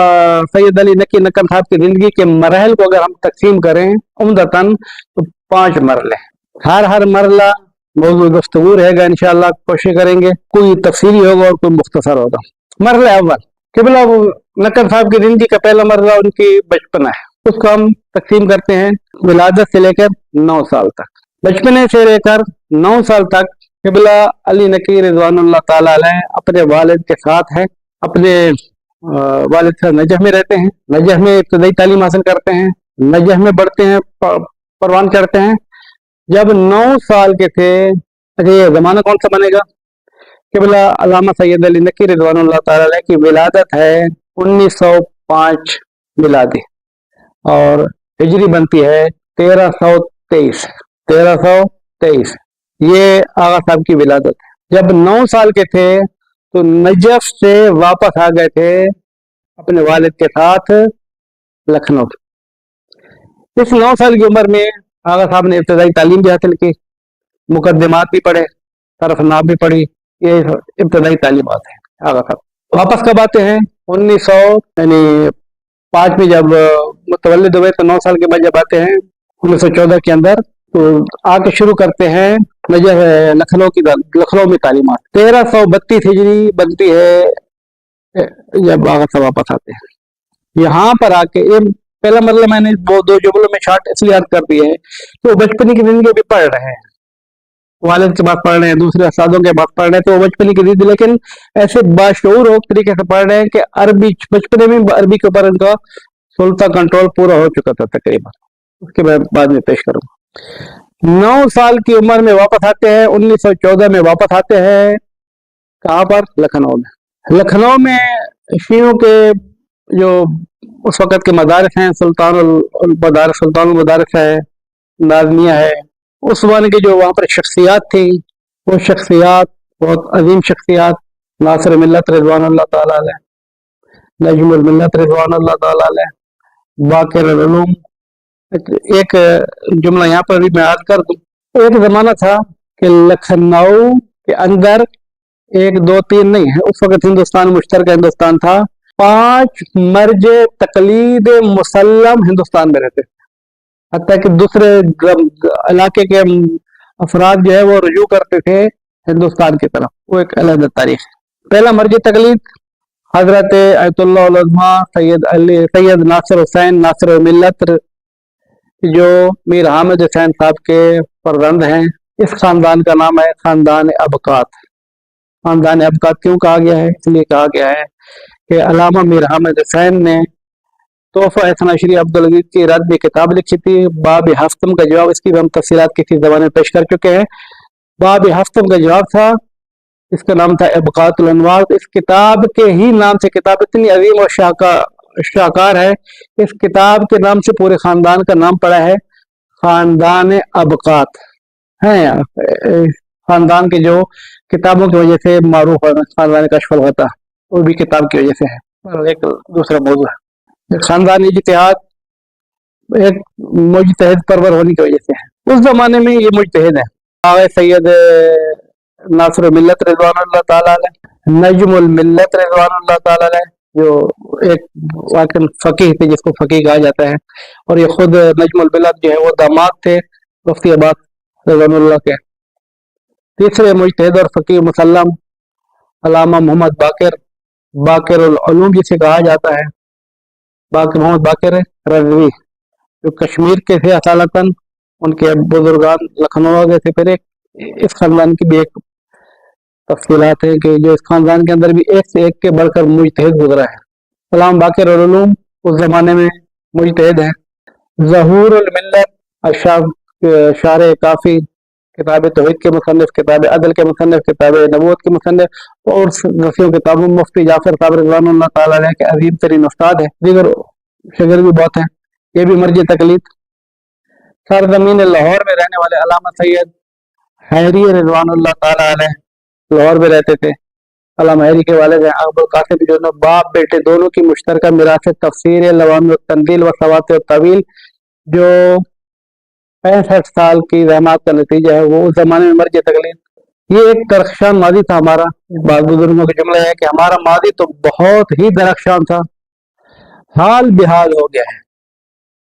सैयद अली नकी नक्कन साहब की जिंदगी के मराहिल को अगर हम तकसीम करें उम्दतन, तो 5 मरले। हर मरला मौजूद गुफ्तगू रहेगा, इंशाअल्लाह कोशिश करेंगे, कोई तफसीली होगा और कोई मुख्तसर होगा। मरला अव्वल, क़िबला नक्कन साहब की जिंदगी का पहला मरला उनकी बचपना है, उसको हम तकसीम करते हैं विलादत से लेकर 9 साल तक। बचपने से लेकर 9 साल तक क़िबला अली नकी रिज़वानुल्लाह ताला अलैह अपने वालिद के साथ है, अपने वालिद साहब नजफ में रहते हैं, नजफ में इब्तदाई तालीम हासिल करते हैं, नजफ में बढ़ते हैं, परवान चढ़ते हैं। जब 9 साल के थे, अच्छा ये जमाना कौन सा बनेगा कि बोला अल्लामा सैयद अली नकी रिजवानुल्लाह ताला अलैह की विलादत है 1905 मिलादी, और हिजरी बनती है 1323। 1323 ये आगा साहब की विलादत है। जब 9 साल के थे तो नजफ से वापस आ गए थे अपने वालिद के साथ लखनऊ। इस 9 साल की उम्र में आगा साहब ने इब्तदाई तालीम भी हासिल की, मुकदमात भी पढ़े, तरफनाब भी पढ़ी। ये इब्तदाई तालीमात है आगा साहब। वापस कब आते हैं 1900 यानी 5 में जब मुतवल्लिद हुए तो 9 साल के बाद जब आते हैं 1914 के अंदर, तो आके शुरू करते हैं लखनऊ में तालीमात। 1332 हिजरी बनती है जब आगा साहब वापस आते हैं। यहाँ पर आके ये पहला मतलब मैंने वो 2 जुमलों में शार्ट इसलिए याद कर दिए हैं तो बचपनी की जिंदगी भी पढ़ रहे हैं, वालिद के बाद पढ़ रहे हैं, दूसरे उस्तादों के बाद पढ़ रहे हैं, तो वो बचपनी की जिंदगी, लेकिन ऐसे बाशऊर हो तरीके से पढ़ रहे हैं कि अरबी बचपने में अरबी के ऊपर इनका सुल्ता कंट्रोल पूरा हो चुका था तकरीबन। उसके बाद में पेश करूंगा। 9 साल की उम्र में वापस आते हैं, 1914 में वापस आते हैं। कहाँ पर? लखनऊ में। लखनऊ में शीयों के जो उस वक़्त के मदारिस हैं, सुल्तानुल मदारिस है, नाज़मिया है, उस ज़माने की जो वहाँ पर शख्सियात थी, वो शख्सियात बहुत अजीम शख्सियात, नासिर मिल्लत रिज़वानुल्लाह ताला अलैह, नजमुल मिल्लत रिज़वानुल्लाह ताला अलैह, बाक़िर उलूम। एक जुमला यहाँ पर भी मैं याद कर दूं, एक ज़माना था कि लखनऊ के अंदर 1 2 3 नहीं है, उस वक़्त हिंदुस्तान मुश्तरका हिंदुस्तान था। 5 मर्ज तकलीद मुसल्लम हिंदुस्तान में रहते थे, हत्ता कि दूसरे इलाके के अफराद जो है वो रुजू करते थे हिंदुस्तान की तरफ। वो एक अलग तारीख है। पहला मर्ज तकलीद हजरत अयतुल्लाह उल उज़्मा सैयद नासिर हुसैन नासिर मिल्लत, जो मीर हामिद हुसैन साहब के फर्जंद हैं। इस खानदान का नाम है खानदान अबकात। खानदान अबकात क्यों कहा गया है? इसलिए कहा गया है कि अल्लामा मीर हामिद हुसैन ने तोहफा एहसन अशरी अब्दुल अजीज की रद में किताब लिखी थी, बाब हफ्तम का जवाब। इसकी भी हम तफसीलात किसी ज़बान में पेश कर चुके हैं। बाब हफ्तम का जवाब था, इसका नाम था इबकातुल अनवार। इस किताब के ही नाम से, किताब इतनी अजीम और शाहकार है, इस किताब के नाम से पूरे खानदान का नाम पड़ा है खानदान अबकात है। खानदान के जो किताबों की वजह से मारूफ है, खानदान कशफुल होता, वो भी किताब की वजह से है, और एक दूसरा मौजूद है। खानदानी इज्तिहाद एक मुजतहिद परवर होने की वजह से है। उस जमाने में ये मुजतहिद है आगे सैयद नासिर मिल्लत रिज़वानुल्लाह ताला अलैह, नजमुल मिल्लत रिज़वानुल्लाह ताला अलैह, जो एक वाकई फकीह थे, जिसको फकीह कहा जाता है। और ये खुद नजमुल मिल्लत जो है वो दामाद थे मुफ्ती अब्बास रिज़वानुल्लाह के। तीसरे मुजतहिद और फकीह मुसल्लम अल्लामा मोहम्मद बाक़िर उल उलूम जिसे कहा जाता है, मोहम्मद बाक़िर रज़वी, जो कश्मीर के थे असालतन। उनके बुजुर्गान लखनऊ आ गए थे। फिर एक इस खानदान की भी एक तफसीलात है कि जो इस खानदान के अंदर भी एक से एक के बढ़कर मुजतहिद गुजरा है। अल्लामा बाक़िर उल उलूम उस जमाने में मुजतहिद है। ज़हूरुल मिल्लत शार काफ़ी, किताब तौहीद के मुसन्निफ, किताब अदल के मुसन्निफ, किताब नबूवत के मुसन्निफ, और रसियों किताबों मुफ्ती जाफर साहब रिज़वानुल्लाह ताला अलैह के अजीम तरीन उस्ताद है। दीगर शागिर्द भी बहुत हैं। ये भी मर्ज तकलीद। सरजमीन लाहौर में रहने वाले अल्लामा सैयद हैरी रिज़वानुल्लाह ताला अलैह लाहौर में रहते थे। अल्लामा हैरी के वालिद हैं अबुल कासिम, जो बाप बेटे दोनों की मुश्तरका मिरासत तफसीर लवामिउ तंजील व सवातिउ तवील, जो 65 साल की रहमत का नतीजा है, वो उस जमाने में मर्ज तकलीद। ये एक दरख्शान माजी था हमारा। बाद बुजुर्गों के जुमला है कि हमारा माजी तो बहुत ही दरख्शान था, हाल बेहाल हो गया है,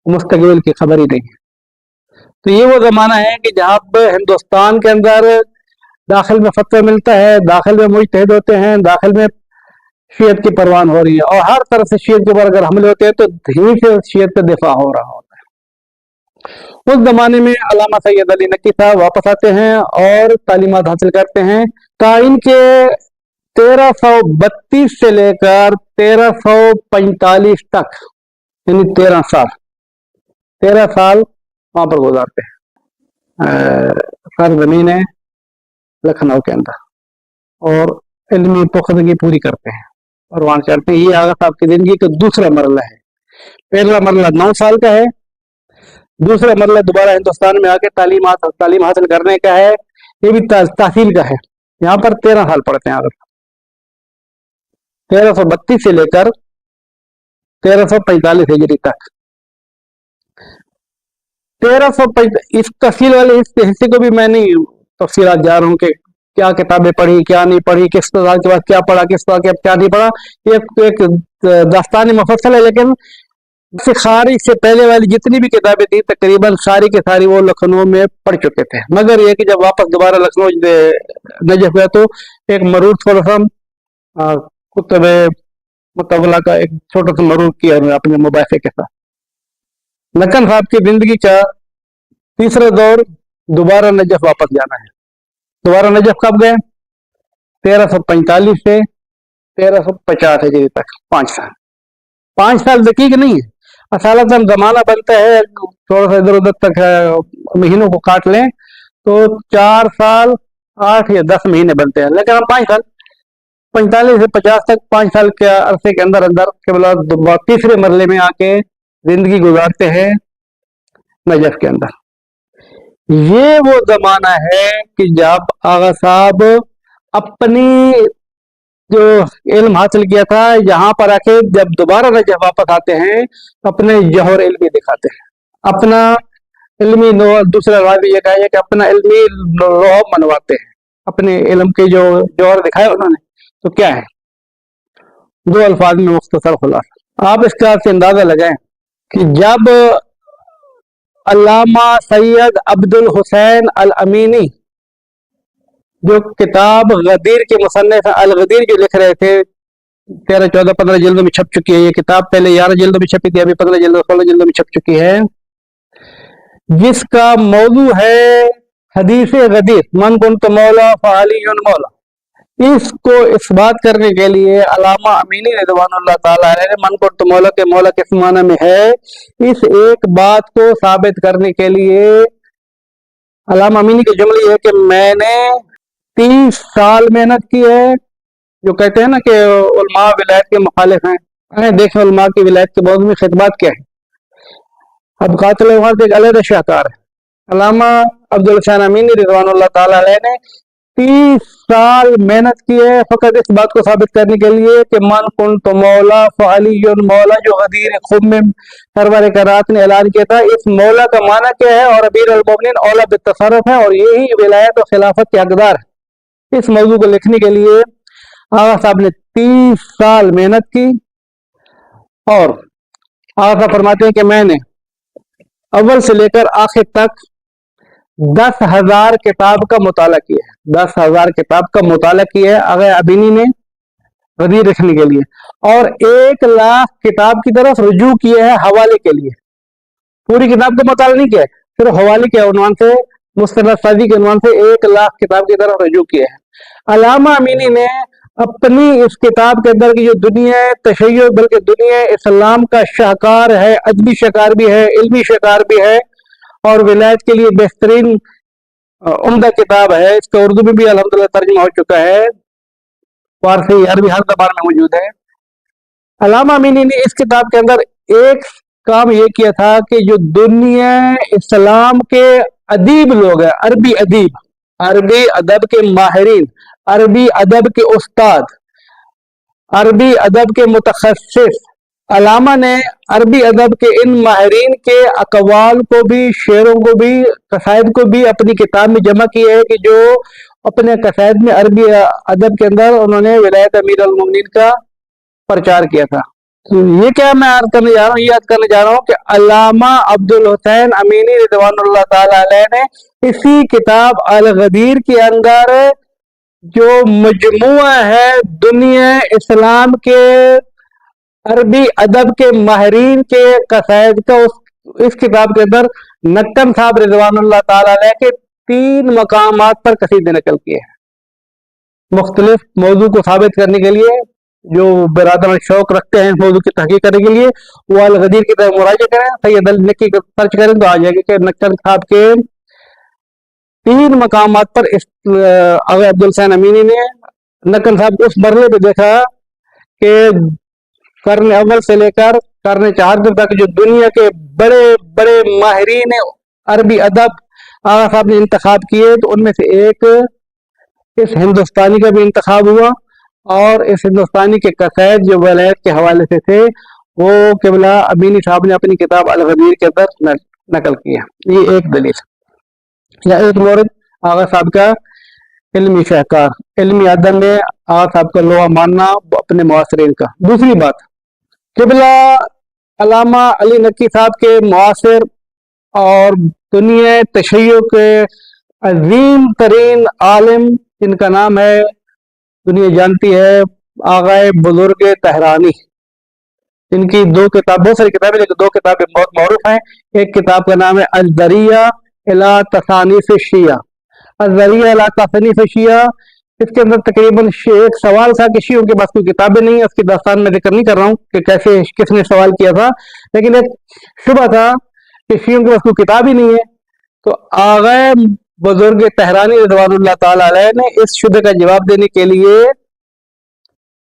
मुस्तकबिल की खबर ही नहीं है। तो ये वो जमाना है कि जहाँ पे हिंदुस्तान के अंदर दाखिल में फतवा मिलता है, दाखिल में मुजतहिद होते हैं, दाखिल में शियत की परवान हो रही है, और हर तरफ से शियत के ऊपर अगर हमले होते हैं तो धीमी से शियत का दिफा हो रहा होता है। उस जमाने में अल्लामा सैयद अली नकी साहब वापस आते हैं और तालीमात हासिल करते हैं। ताइन के 1332 से लेकर 1345 तक, यानी 13 साल वहां पर गुजारते हैं सर जमीन है लखनऊ के अंदर, और इल्मी पुख्तगी पूरी करते हैं और वहां चलते हैं। ये आगा साहब की जिंदगी का दूसरा मरला है। पहला मरला 9 साल का है, दूसरा मरला दोबारा हिंदुस्तान में आके तालीम हासिल करने का है, ये भी तहसील का है। यहाँ पर 13 साल पढ़ते हैं आगे, 1332 से लेकर 1345 हिजरी तक। 1345 इस तफसील वाले हिस्से को भी मैं नहीं तफसीलात जा रहा हूँ कि क्या किताबें पढ़ी क्या नहीं पढ़ी, किस साल के बाद क्या पढ़ा, किस साल के बाद क्या नहीं पढ़ा, एक दास्तानी मुफस्सल है। लेकिन खारिज से पहले वाली जितनी भी किताबें थी तकरीबन सारी की सारी वो लखनऊ में पढ़ चुके थे। मगर ये कि जब वापस दोबारा लखनऊ नजफ हुआ तो एक मरूद थोड़ा सा कुतुब मुतवला का एक छोटा सा मरूद किया अपने मुबासे के साथ। नकन साहब की जिंदगी का तीसरा दौर दोबारा नजफ वापस जाना है। दोबारा नजफ कब गए? 1345 से 1350 हिजरी तक, 5 साल। 5 साल दकीक नहीं है, असालतन जमाना बनता है, थोड़ा सा इधर उधर तक महीनों को काट लें तो 4 साल 8 या 10 महीने बनते हैं। लेकिन हम 5 साल 45 से 50 तक 5 साल के अरसे के अंदर अंदर केवल तीसरे मरले में आके जिंदगी गुजारते हैं नजफ के अंदर। ये वो जमाना है कि जब आगा साहब अपनी जो इल्म हासिल किया था यहाँ पर आके जब दोबारा नजफ वापस आते हैं तो अपने जौहर इल्मी दिखाते हैं, अपना इल्मी दूसरा रावी ये कहा कि अपना इल्मी लोह मनवाते हैं, अपने इल्म के जो जौहर दिखाए उन्होंने। तो क्या है, 2 अल्फाज में मुख्तसर खुलासा। आप इसका से अंदाजा लगाएं कि जब अल्लामा सैयद अब्दुल हुसैन अल अमीनी जो किताब गदीर के मुसन्निफ अल गदीर जो लिख रहे थे, 13, 14, 15 जिल्दों में छप चुकी है ये किताब। पहले 11 जिल्दों में छपी थी, अभी 15 जिल्दों 16 जिल्दों में छप चुकी है, जिसका मौजू है हदीस गदीर मन कुन्त मौला फ़अलियुन मौला। इसको इस बात करने के लिए अल्लामा अमीनी रिज़वानुल्लाह ताला अलैह ने मन कुन्त मौला के मौला किस माना में है, इस एक बात को साबित करने के लिए अल्लामा अमीनी की जुमली है कि मैंने 30 साल मेहनत की है। जो कहते हैं ना कि उलमा विलायत के मुखालिफ हैं, देखें उलमा की विलायत के मौजू में खिदमत क्या है। अब कातिल एक अलग शाहकार है। अल्लामा अब्दुल हुसैन अमीनी रिज़वानुल्लाह ताला अलैह ने 30 साल मेहनत की है फकत इस बात को साबित करने के लिए कि मन कुन्त मौला फ़अलियुन मौला, जो गदीर खुद में सरवर करात ने ऐलान किया था, इस मौला का माना क्या है और अमीर अल मोमिनीन औला बित्तसर्रुफ है और यही विलायत और खिलाफत के हकदार है। इस मौजू को लिखने के लिए आगा साहब ने 30 साल मेहनत की और आगा साहब फरमाते हैं कि मैंने अव्वल से लेकर आखिर तक 10,000 किताब का मुताला किया है। 10,000 किताब का मुताला किया है आगे अबीनी ने गदीर लिखने के लिए, और 1 लाख किताब की तरफ रुजू किया है हवाले के लिए। पूरी किताब का मुताला नहीं किया है, सिर्फ हवाले के उन्वान से, मुस्तनद सादी के उन्वान से 1 लाख किताब की तरफ रुजू किया है। अल्लामा अमीनी ने अपनी इस किताब के अंदर की जो दुनिया तशय्युअ बल्कि दुनिया इस्लाम का शाहकार है, अदबी शाहकार भी है, इल्मी शाहकार भी है और विलायत के लिए बेहतरीन उम्दा किताब है। इसका उर्दू में भी अल्हम्दुलिल्लाह तर्जुमा हो चुका है, फारसी अरबी हर जबान में मौजूद है। अल्लामा अमीनी ने इस किताब के अंदर एक काम ये किया था कि जो दुनिया इस्लाम के अदीब लोग हैं, अरबी अदीब, अरबी अदब के माहिरीन, अरबी अदब के उस्ताद, अरबी अदब के मुतखस्सिस, अल्लामा ने अरबी अदब के इन माहिरीन के अकवाल को भी, शेरों को भी, कसायद को भी अपनी किताब में जमा किया है कि जो अपने कसायद में अरबी अदब के अंदर उन्होंने विलायत अमीर अल मोमिनीन का प्रचार किया था। तो ये क्या मैं याद करने जा रहा हूँ, ये याद करने जा रहा हूँ कि अल्लामा अब्दुल हुसैन अमीनी रिज़वानुल्लाह ताला अलैह ने इसी किताब अल गदीर के अंदर जो मजमुआ है दुनिया इस्लाम के अरबी अदब के माहिरीन के कसायद का, इस किताब के अंदर नक्कन साहब रिज़वानुल्लाह ताला अलैह के 3 मकामात पर कसीदे नकल किए हैं। मुख्तलिफ मौजू को साबित करने के लिए जो बिरादरान शौक रखते हैं मौजू की तहकीक करने के लिए वो अल गदीर की तरफ मुराजा करें, सैयद अली नकी का सर्च करें तो आ जाएगा कि नक्कल साहब के 3 मकामात पर अगर अब्दुल हसैन अमीनी ने नक्कल साहब को उस मरले पे देखा कि कर्न अव्वल से लेकर कर्न 4 तक जो दुनिया के बड़े बड़े माहिरीन अरबी अदब आगा साहब ने इंतखाब किए, तो उनमें से एक इस हिंदुस्तानी का भी इंतखाब हुआ और इस हिंदुस्तानी के कसायद जो वलायत के हवाले से थे वो किबला अमीनी साहब ने अपनी किताब अल गदीर के अंदर नकल किया। ये एक दलील या एक मोरद आगा साहब का इल्मी शाहकार, इल्मी अदब में आगा साहब का लोहा मानना अपने मुआसरीन का। दूसरी बात, किबला अल्लामा अली नकी साहब के मुआसिर और दुनिया तशय्यो के अजीम तरीन आलिम जिनका नाम है, दुनिया जानती है, आगाए बुजुर्ग तहरानी। इनकी 2 किताब, बहुत सारी किताबें लेकिन 2 किताबें बहुत मौरूफ हैं। एक किताब का नाम है अज़रिया इला तसानीफ शिया, अज़रिया इला तसानीफ शिया। इसके अंदर तकरीबन एक सवाल था कि शियों के पास कोई किताबें नहीं है, उसकी दास्तान में जिक्र नहीं कर रहा हूँ कि कैसे किसने सवाल किया था, लेकिन एक शुबा था कि शियों के पास कोई किताब ही नहीं है। तो आगाए बुजुर्ग तहरानी रिज़वानुल्लाह ताला अलैह ने इस शुबे का जवाब देने के लिए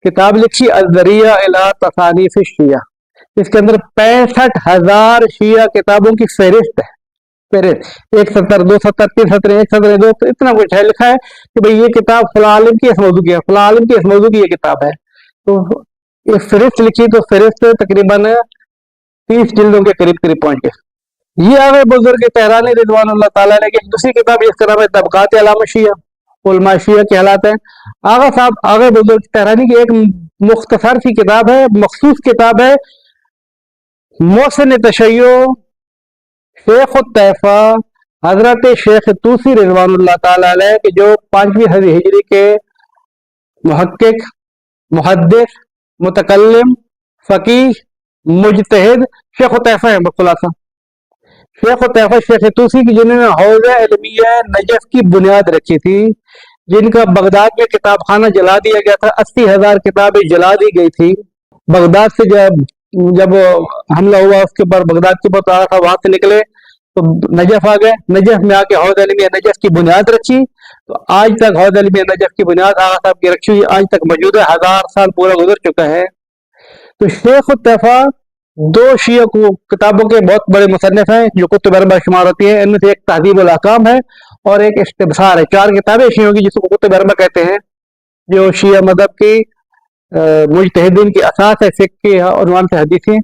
किताब लिखी अज़रिया इला तसानीफ शिया। इसके अंदर 65,000 शिया किताबों की फहरिस्त है। फहरिस्त 1 सतर 2 सतर 3 सतर 1 सतर 2, तो इतना कुछ है, लिखा है कि भाई ये किताब फला आलिम की इस मौजू की है, फला आलिम की इस मौजू की ये किताब है। तो ये फहरिस्त लिखी, तो फहरिस्त तकरीबन 30 जिल्दों के करीब करीब पहुंच गए। ये आगे बुजुर्ग तहरानी रिज़वानुल्लाह ताला अलैह की एक दूसरी किताब जिसका नाम है तबकात अलामा शिया, उलमा शिया के हालात हैं। आगा साहब, आगे बुजुर्ग तहरानी की एक मुख्तसर सी किताब है, मखसूस किताब है, मोहसिन तशय्यो शेख तैफा हजरत शेख तूसी रिज़वानुल्लाह ताला अलैह के जो 5वीं सदी हिजरी के मुहक्किक, मुहद्दिस, मुतकल्लिम, फकीह, मुजतहिद शेख तैफा है। खुलासा शेख तैफा शेख तूसी की, जिन्होंने हौज़ा इल्मिया नजफ की बुनियाद रखी थी, जिनका बगदाद में किताब खाना जला दिया गया था, 80,000 किताबें जला दी गई थी। बगदाद से जब हमला हुआ उसके ऊपर बगदाद के ऊपर आ था, वहां से निकले तो नजफ आ गए, नजफ में आके हौज़ा इल्मिया नजफ की बुनियाद रखी। तो आज तक हौज़ा इल्मिया नजफ की बुनियाद आगा साहब की रखी हुई आज तक मौजूद है, 1000 साल पूरा गुजर चुका है। तो शेख तैफा 2 शिया को किताबों के बहुत बड़े मुसन्निफ हैं जो कुतुब अरबा शुमार होती है। इनमें से एक तहज़ीबुल अहकाम है और एक इस्तिब्सार है। 4 किताबें शियों की जिसको कुतुब अरबा कहते हैं, जो शिया मदहब की मुजतहिदीन की असास है, फिक्र की उन्वान से हदीसें।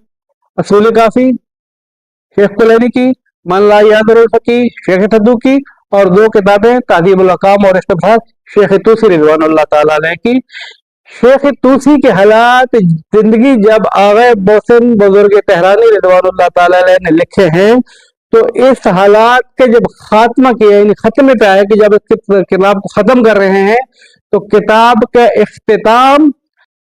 असूल काफी शेख कुलैनी की, मन ला यादरुल फकीह शेख तद्दू की, और 2 किताबें तहज़ीबुल अहकाम और इस्तिब्सार शेख तूसी रिज़वानुल्लाह ताला अलैह की। शेख तूसी के हालात जिंदगी जब आगे मोहसिन बुजुर्ग तहरानी रिज़वानुल्लाह ताला अलैह ने लिखे हैं, तो इस हालात के जब खात्मा किया, यानी खत्मे पे आया कि जब इस किताब को खत्म कर रहे हैं, तो किताब का इख्तिताम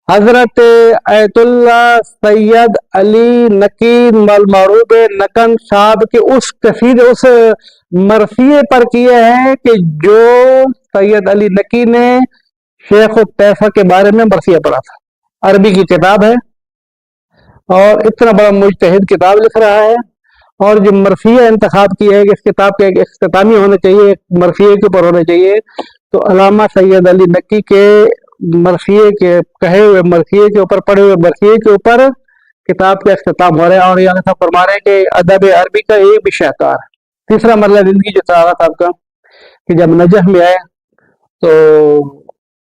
हजरत आयतुल्ला सैयद अली नकीन मलमारूब नकन साहब के उस कसीदे, उस मरसिए पर किए हैं कि जो सैयद अली नकी ने शेख तैफा के बारे में मरसिया पढ़ा था। अरबी की किताब है और इतना बड़ा मुजतहिद किताब लिख रहा है, और जो मरसिया इंतखाब की है कि इस किताब के एक इख्तितामी होना चाहिए, एक मरसिए के ऊपर होना चाहिए, तो अल्लामा सैयद अली नकी के मरसिए के कहे हुए मरसिए के ऊपर, पढ़े हुए मरसिए के ऊपर किताब का इख्तिताम हो रहा है। और यहाँ फरमा रहे हैं कि अदब अरबी का एक भी शाहकार। तीसरा मरला जिंदगी जो था साहब का, कि जब नजफ में आए तो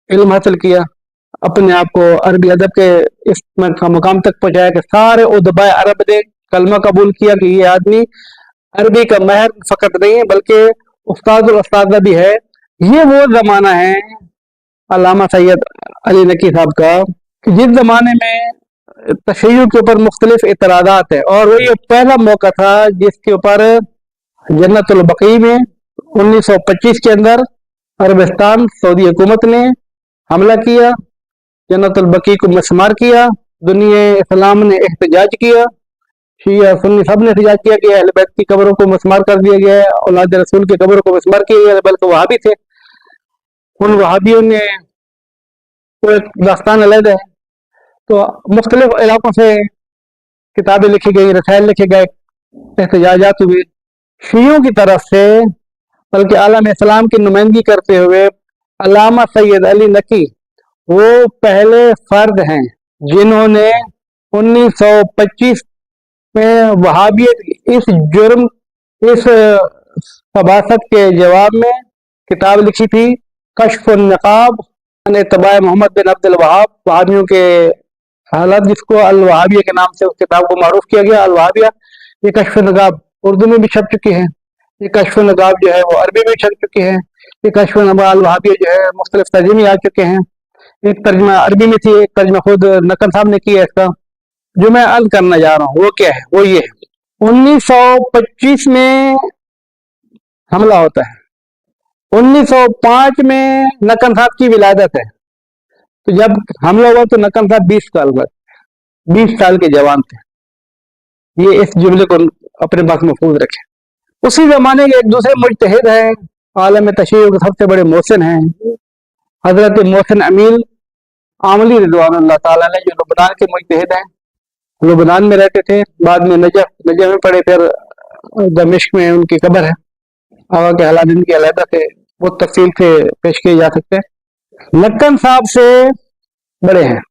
इल्म हासिल किया, अपने आप को अरबी अदब के इस मुकाम तक पहुंचाया कि सारे उदबा अरब ने कलमा कबूल किया कि ये आदमी अरबी का महर फकत नहीं है बल्कि उस्ताद उस्तादा भी है। ये वो जमाना है अल्लामा सैयद अली नकी साहब का कि जिस जमाने में तशय्युर के ऊपर मुख्तलिफ इतरादात है, और वही पहला मौका था जिसके ऊपर जन्नतुल बकी में 1925 के अंदर अरबिस्तान सऊदी हुकूमत ने हमला किया, जन्नतुल बकी को मस्मार किया, दुनिया इस्लाम ने एहतजाज किया, शिया सुन्नी सब ने एहतजाज किया कि अहले बैत की कब्रों को मस्मार कर दिया गया है, औलाद रसूल की कब्रों को मस्मार किया गया है, बल्कि वहाबी थे, उन वहाबियों ने वो एक दास्तान अलग है। तो मुख्तलिफ इलाकों से किताबें लिखी गई, रसायल लिखे गए, एहतजाजात हुए शियों की तरफ से, बल्कि आलम इस्लाम की नुमाइंदगी करते हुए अल्लामा सैयद अली नकी वो पहले फर्द हैं जिन्होंने 1925 में वहाबियत इस जुर्म, इस सबासत के जवाब में किताब लिखी थी, कश्फुन नकाब तबाह मोहम्मद बिन अब्दुल वहाब, वहाबियों के हालात, जिसको अल वहाबिया के नाम से उस किताब को मारूफ किया गया, अल वहाबिया। ये कश्फुन नकाब उर्दू में भी छप चुकी है, ये कश्फुन नकाब जो है वो अरबी में छप चुकी है, ये कश्फुन नकाब अल वहाबिया जो है मुख्तलिफ तर्जुमे आ चुके हैं। एक तर्जुमा अरबी में थी, एक तर्जुमा खुद नकन साहब ने किया इसका। जो मैं अर्ज करना जा रहा हूँ वो क्या है, वो ये है 1925 में हमला होता है, 1905 में नकन साहब की विलादत है। तो जब हमला हुआ तो नकन साहब 20 साल के जवान थे। ये इस जुमले को अपने पास महफूज रखें। उसी जमाने के एक दूसरे मुजतहिद हैं, आलम तशरीह के सबसे बड़े मोहसिन हैं, हजरत मोहसिन अमील आमली रिजवानुल्लाह ताला अलैह, जो लुबनान के मुजतहिद हैं, लुबनान में रहते थे, बाद में नजफ में पड़े, फिर दमिश्क में उनकी कब्र है। आगा के हालात इनके अलहदा से वो तफसील से पेश किए जा सकते हैं। नक्कन साहब से बड़े हैं,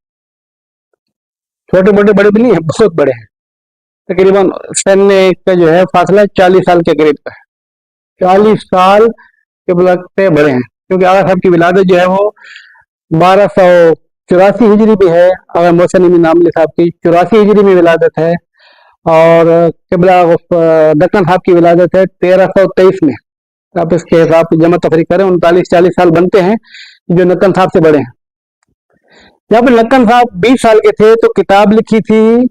छोटे मोटे बड़े भी नहीं है, बहुत बड़े हैं। तकरीबन सन का जो है फासला 40 साल के करीब का है, 40 साल के बलग से बड़े हैं। क्योंकि आगा साहब की विलादत जो है वो 1284 हिजरी भी है, आगा मोहसिन अमीन आमली साहब की 84 हिजरी में विलादत है, और किबला दक्कन साहब की विलादत है 1323 में। आप इसके हिसाब जमा तफरी करें, 39-40 साल बनते हैं जो नक्कन साहब से बड़े हैं। जब नक्कन साहब 20 साल के थे तो किताब लिखी थी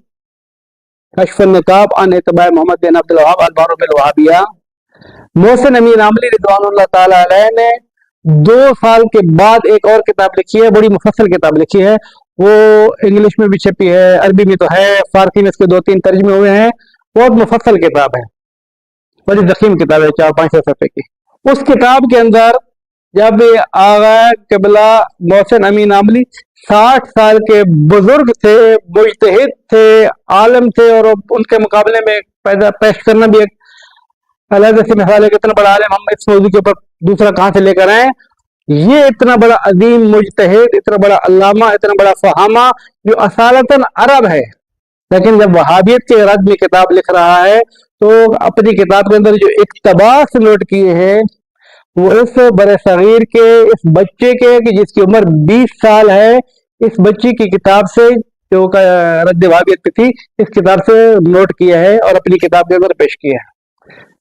कश्फुन नकाब अन इत्बाअ मोहम्मद बिन अब्दुल वहाब अल बारू बिल वहाबिया। मोहसिन अमीन आमली रिज़वानुल्लाह ताला अलैह ने 2 साल के बाद एक और किताब लिखी है, बड़ी मुफस्सल किताब लिखी है। वो इंग्लिश में भी छपी है, अरबी में तो है, फारसी में इसके 2-3 तर्जुमे हुए हैं। बहुत मुफस्सल किताब है, बड़ी ज़ख़ीम किताब है, 400-500 सफ़े की। उस किताब के अंदर जब आगा किबला मोहसिन अमीन आमली 60 साल के बुजुर्ग थे, मुजतहिद थे, आलम थे, और उनके मुकाबले में पैदा पेश करना भी एक अलग से मिसाल है। कितना बड़ा आलम, हम इस मौजूद के ऊपर दूसरा कहाँ से लेकर आए। ये इतना बड़ा अजीम मुजतहिद, इतना बड़ा अल्लामा, इतना बड़ा फहामा, जो असालतन अरब है, लेकिन जब वहाबियत के रद में किताब लिख रहा है तो अपनी किताब के अंदर जो इक्तबास नोट किए हैं वो इस बड़े सगीर के, इस बच्चे के, कि जिसकी उम्र 20 साल है, इस बच्ची की किताब से जो रद्द वहाबियत पे थी, इस किताब से नोट किया है और अपनी किताब के अंदर पेश किया है।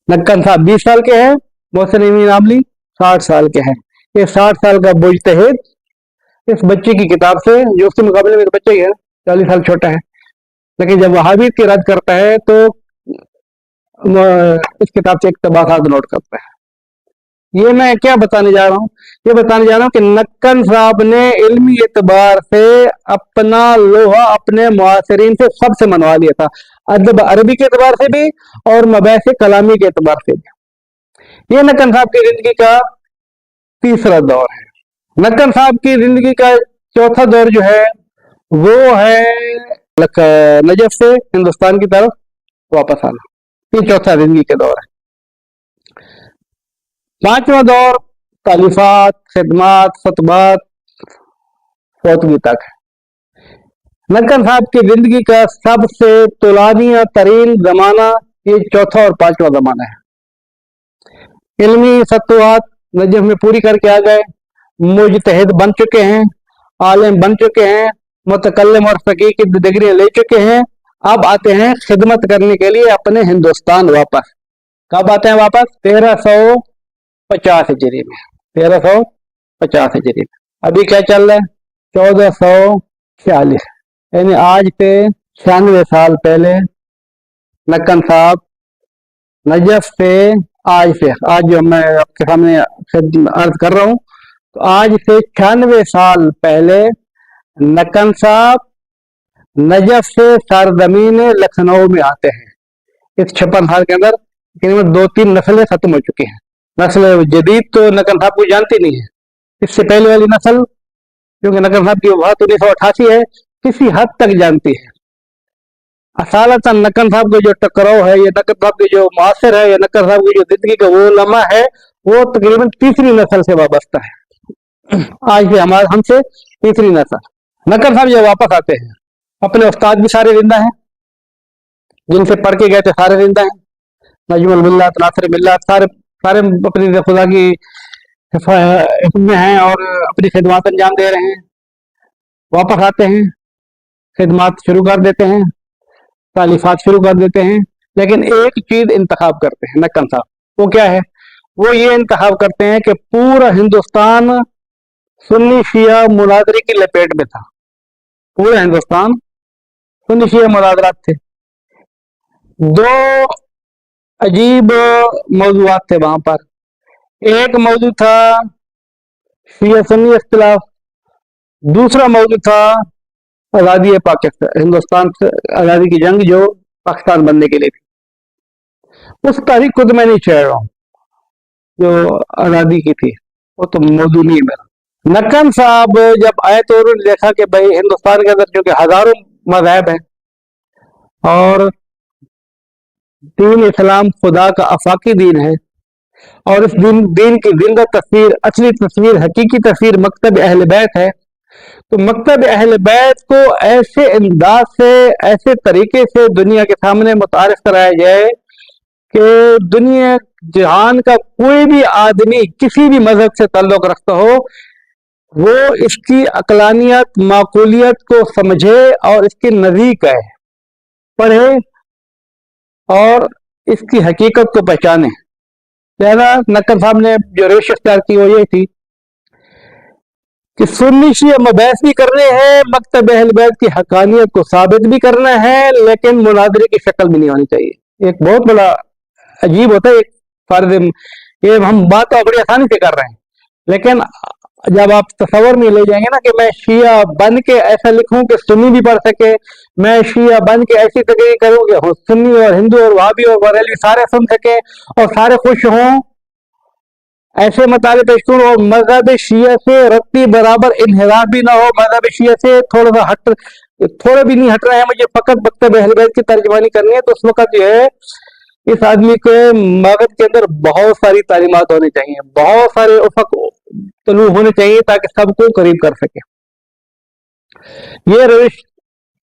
नक्कन साहब 20 साल के हैं, मोहसिन अमीन आमली 60 साल के हैं। ये 60 साल का मुजतहिद इस बच्चे की किताब से, जो उसके मुकाबले में तो बच्चा ही है, 40 साल छोटा है, लेकिन जब वहाबियत की रद्द करता है तो इस किताब से इक्तबासात नोट करता है। ये मैं क्या बताने जा रहा हूँ, ये बताने जा रहा हूँ कि नक्कन साहब ने इल्मी एतबार से अपना लोहा अपने मुआसरीन से सबसे मनवा लिया था, अदब अरबी के एतबार से भी और मबैस कलामी के एतबार से भी। ये नक्कन साहब की जिंदगी का तीसरा दौर है। नक्कन साहब की जिंदगी का चौथा दौर जो है वो है नजफ से हिंदुस्तान की तरफ वापस आना। ये चौथा जिंदगी के दौर है। पांचवा दौर तालीफात, खिदमात, खतबात, फौतगी तक है। नक्कन साहब की जिंदगी का सबसे तुलानिया तरीन जमाना ये चौथा और पांचवा जमाना है। इल्मी सतुआत नजफ में पूरी करके आ गए, मुजतहिद बन चुके हैं, आलिम बन चुके हैं, मुतकल्लिम और फकीह की डिग्री ले चुके हैं। अब आते हैं खिदमत करने के लिए अपने हिंदुस्तान वापस। कब आते हैं वापस? 1350 हिजरी में, 1350 हिजरी में। अभी क्या चल रहा है? 1446, यानी आज से 96 साल पहले नक्कन साहब नजफ से, आज जो मैं आपके सामने अर्ज कर रहा हूँ, तो आज से 96 साल पहले नक्कन साहब नजफ से सरजमीन लखनऊ में आते हैं। इस 56 साल के अंदर तकरीबन 2-3 नस्लें खत्म हो चुकी हैं। नस्ल जदीद तो नक्कन साहब को जानती नहीं है। इससे पहले वाली नस्ल क्योंकि नकन साहब की वफात 1988 है, किसी हद तक जानती है। असालतन नकन साहब के जो टकराव है, ये नकन साहब की जो मुआसर है, या नकन साहब की जो जिंदगी का वो लम्हा है, वो तकरीबन तीसरी नस्ल से वाबस्ता है। आज से हमारे हमसे तीसरी नस्ल। नकन साहब जब वापस आते हैं, अपने उस्ताद भी सारे जिंदा हैं, जिनसे पढ़ के गए थे सारे जिंदा हैं, नजमुल मिल्लत, नासिर मिल्लत, सारे सारे अपनी खुदा की में हैं और अपनी खिदमत अंजाम दे रहे हैं। वापस आते हैं, खिदमत शुरू कर देते हैं, तालीफात शुरू कर देते हैं, लेकिन एक चीज इंतखाब करते हैं नक्कन साहब। वो क्या है? वो ये इंतखाब करते हैं कि पूरा हिंदुस्तान सुन्नी शिया मुनाजरे की लपेट में था। पूरा हिंदुस्तान सुन्नी शिया मुनाजरात थे। दो अजीब मौजूआत थे वहां पर। एक मौजू था शिया सुन्नी इख्तिलाफ, दूसरा मौजू था आज़ादी पाकिस्तान, हिंदुस्तान से आज़ादी की जंग जो पाकिस्तान बनने के लिए थी। उस तारीख को तो मैं नहीं छेड़ रहा हूँ जो आज़ादी की थी, वो तो मौजू नहीं है मेरा। नक्कन साहब जब आए तो उन्होंने देखा कि भाई हिंदुस्तान के अंदर क्योंकि हजारों मजहब हैं और दीन इस्लाम खुदा का आफाकी दीन है, और इस दीन की जिंदा तस्वीर, असली तस्वीर, हकीकी तस्वीर मकतब अहल बैत है। तो मकतब अहल बैत को ऐसे अंदाज से, ऐसे तरीके से दुनिया के सामने मुतारिफ कराया जाए कि दुनिया जहान का कोई भी आदमी किसी भी मजहब से ताल्लुक रखता हो, वो इसकी अकलानियत, माकूलियत को समझे और इसकी नज़ीक आए, पढ़े और इसकी हकीकत को पहचाने। लिहाजा नक्कन साहब ने जो रविश इख्तियार की वो ये थी कि सुन्नी शिया मबहस भी करने हैं, मकतब अहल बैत की हकानियत को साबित भी करना है, लेकिन मुनाजरे की शक्ल भी नहीं होनी चाहिए। एक बहुत बड़ा अजीब होता है एक फर्ज। ये हम बात तो बड़ी आसानी से कर रहे हैं, लेकिन जब आप तस्वर में ले जाएंगे ना कि मैं शिया बन के ऐसा लिखूं कि सुन्नी भी पढ़ सके, मैं शिया बन के ऐसी तकरीर करूं कि सुन्नी और हिंदू और वाबी और बरेलवी सारे सुन सके और सारे खुश हों, ऐसे मताले पेश करूं और मजहब शिया से रत्ती बराबर इन्हिराफ भी ना हो, मजहब शिया से थोड़ा सा हट, थोड़ा भी नहीं हट रहा है, मुझे फकत मकतब अहल बैत की तर्जमानी करनी है, तो उस वक्त जो है इस आदमी के मगज के अंदर बहुत सारी तालीमात होनी चाहिए, बहुत सारे उफक तलू होने चाहिए ताकि सबको करीब कर सके। ये रविश,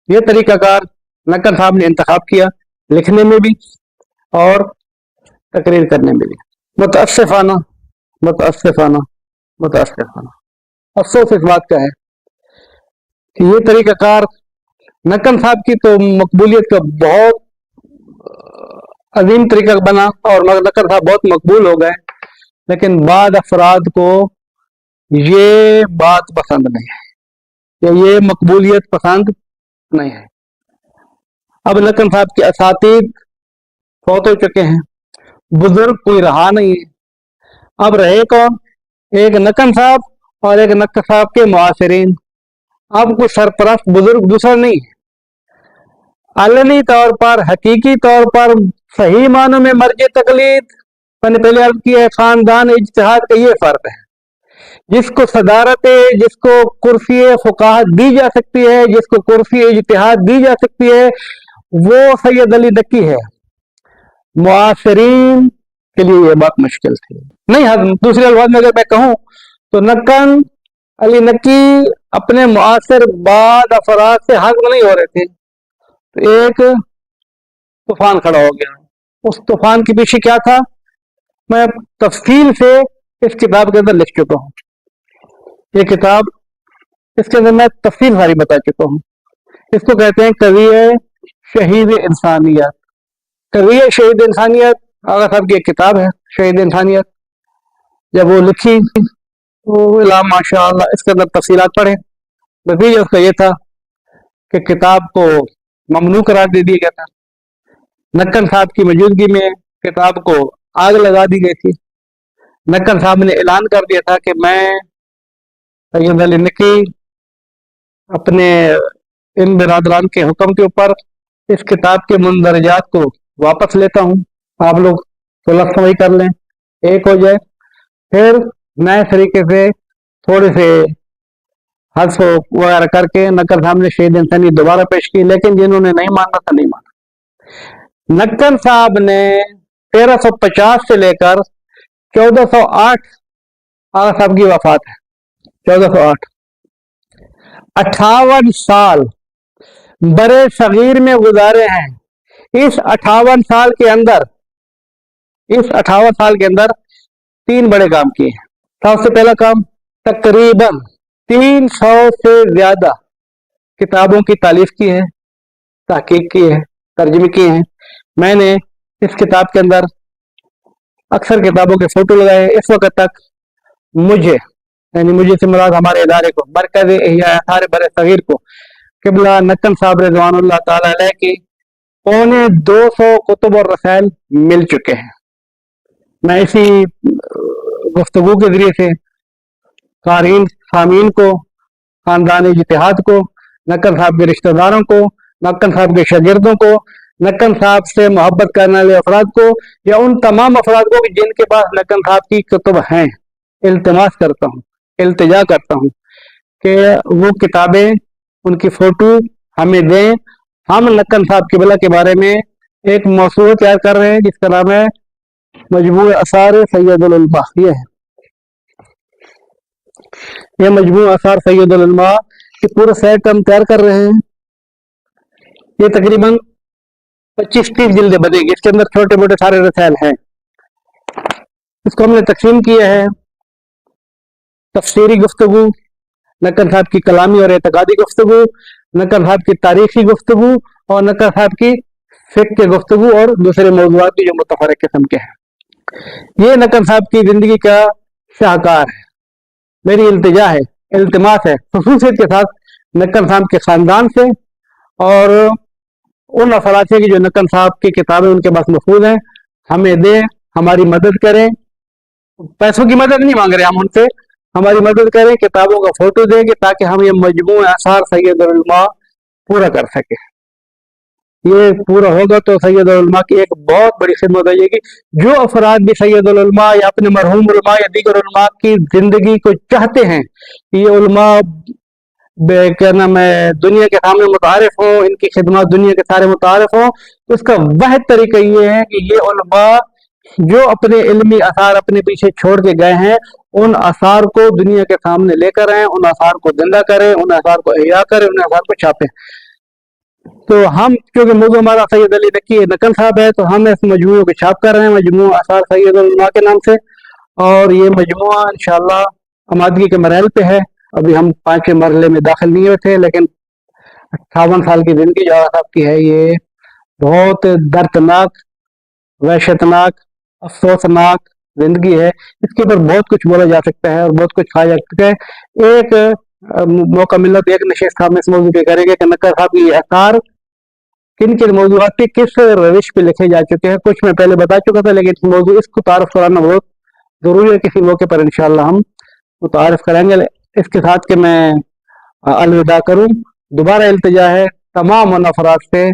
ये तरीकाकार नक्कन साहब ने इंतखाब किया, लिखने में भी और तकरीर करने में भी। मुतअस्सिफाना मुतअस्सिफाना मुतअस्सिफाना अफसोस इस बात का है कि ये तरीकाकार नक्कन साहब की तो मकबूलियत का बहुत अजीम तरीका बना और नक्कन साहब बहुत मकबूल हो गए, लेकिन बाद अफराद को ये बात पसंद नहीं है या ये मकबूलियत पसंद नहीं है। अब नक्कन साहब के असातिद फौत हो चुके हैं, बुजुर्ग कोई रहा नहीं है। अब रहे कौन? एक नक्कन साहब और एक नक्कन साहब के मुआसिरीन। अब कोई सरपरस्त बुजुर्ग दूसरा नहीं है। अलनी तौर पर, हकीकी तौर पर, सही मानों में मर्ज तकलीद, मैंने पहले अर्ज किया है, खानदान इज्तिहाद का ये फर्क है। जिसको सदारत, जिसको कुर्सी फुकाहत दी जा सकती है, जिसको कुर्सी इज्तिहाद दी जा सकती है, वो सैयद अली नक्की है। मुआसिरीन के लिए ये बात मुश्किल थी। नहीं, दूसरे अल्फाज में अगर मैं कहूं तो नक्कन अली नक्की अपने मुआसिर बाद अफराद से हक नहीं हो रहे थे, तो एक तूफान खड़ा हो गया। उस तूफान के पीछे क्या था, मैं तफसील से इस किताब के अंदर लिख चुका हूँ। ये किताब, इसके अंदर मैं तफसील सारी बता चुका हूँ। इसको कहते हैं कविए शहीद इंसानियत। कविए शहीद इंसानियत आगा साहब की एक किताब है, शहीद इंसानियत। जब वो लिखी तो ला माशाअल्लाह इसके अंदर तफसीलात पढ़े। नतीजा उसका ये था कि किताब को ममनू करार दे दिया गया था। नक्कन साहब की मौजूदगी में किताब को आग लगा दी गई थी। नक्कन साहब ने ऐलान कर दिया था कि मैं सैयद अली नक्की अपने इन बिरादरान के हुक्म के ऊपर इस किताब के मुंदरजात को वापस लेता हूँ। आप लोग सुलह समझ कर लें, एक हो जाए, फिर नए तरीके से थोड़े से हज़फ वगैरह करके नक्कन साहब ने शहीद इंसानी दोबारा पेश की, लेकिन जिन्होंने नहीं माना था नहीं माना। नक्कन साहब ने 1350 से लेकर 1408 आगा साहब की वफात है, 1408, 58 साल बड़े सगीर में गुजारे हैं। इस 58 साल के अंदर, इस 58 साल के अंदर 3 बड़े काम किए हैं। सबसे पहला काम, तकरीबन 300 से ज्यादा किताबों की तालीफ की है, तहकीक की है, तर्जुमे किए हैं। मैंने इस किताब के अंदर अक्सर किताबों के फोटो लगाए। इस वक्त तक मुझे, यानी मुझे से मुराद हमारे इदारे को, मरकज इह्या आसार बर सगीर को, किबला नक्कन साहब रिज़वानुल्लाह ताला अलैह की 250 कुतुब और रसायल मिल चुके हैं। मैं इसी गुफ्तगू के जरिए से क़ारीन सामीन को, खानदान इज्तिहाद को, नक्कन साहब के रिश्तेदारों को, नक्कन साहब के शागिर्दों को, नक्कन साहब से मोहब्बत करने वाले अफराद को, या उन तमाम अफराद को जिनके पास नक्कन साहब की कुतुब हैं, इल्तिमास करता हूँ, इल्तिजा करता हूँ कि वो किताबें, उनकी फोटो हमें दें। हम नक्कन साहब किबला के बारे में एक मौसूआ तैयार कर रहे हैं जिसका नाम है मजमू आसार सैयदुल उलमा। ये मजमू आसार सैयदुल उलमा की पूरा सेट हम तैयार कर रहे हैं। ये तकरीबन 25-30 जिल्दें बनेगी। इसके अंदर छोटे मोटे सारे रसायल हैं। इसको हमने तकसीम किया है, तफसीरी गुफ्तगू, नक्कन साहब की कलामी और एतकादी गुफ्तगू, नक्कन साहब की तारीखी गुफ्तगू, और नक्कन साहब की फिक्र की गुफ्तगू और दूसरे मौज़ूआत भी जो मुतफर्रिक़ किस्म के हैं। ये नक्कन साहब की जिंदगी का शाहकार है। मेरी इल्तिजा है, इल्तिमास है खुसूसियत के साथ नक्कन साहब के खानदान से और उन अफराद से कि जो नक्कन साहब की किताबें उनके पास महफूज हैं, हमें दें, हमारी मदद करें। पैसों की मदद नहीं मांग रहे हम उनसे, हमारी मदद करें, किताबों का फोटो देंगे ताकि हम ये मजमू आसार सैयदुल उलमा पूरा कर सके। ये पूरा होगा तो सैयदुल उलमा की एक बहुत बड़ी खिदमत हो जाएगी। जो अफराद भी सैयदुल उलमा या अपने मरहूम उलमा या दीगर उलमा की जिंदगी को चाहते हैं कि ये उलमा क्या नाम है दुनिया के सामने मुतारिफ हो, इनकी खिदमत दुनिया के सारे मुतारिफ हो, तो इसका वह तरीका ये है कि ये उलमा जो अपने इल्मी आसार अपने पीछे छोड़ के गए हैं, उन आसार को दुनिया के सामने लेकर आए, उन आसार को जिंदा करें, उन आसार को इह्या करें, उन आसार को छापें। तो हम, क्योंकि मौजूद हमारा सैयद अली नकी नक्कन साहब है, तो हम इस मजमूए को छाप कर रहे हैं, मजमू आसार सैयदुल उलमा के नाम से। और ये मजमुआ इंशाअल्लाह आमादगी के मरहल पे है। अभी हम 5वें मरहले में दाखिल नहीं हुए थे, लेकिन 58 साल की जिंदगी जो साहब की है, ये बहुत दर्दनाक, वहशतनाक, अफसोसनाक जिंदगी है। इसके ऊपर बहुत कुछ बोला जा सकता है और बहुत कुछ कहा जा सकता है। एक मौका मिला तो एक नशिस्त हम इस मौजू पे करेंगे कि नक्कन साहब की आसार किन किन मौजूआत पे किस रविश पे लिखे जा चुके हैं। कुछ मैं पहले बता चुका था, लेकिन इस मौजू इसको तारुफ कराना बहुत जरूरी है। किसी मौके पर इंशाअल्लाह हम मुतारिफ करेंगे। इसके साथ कि मैं अलविदा करूं, दोबारा इल्तिजा है तमाम उन अफराद से,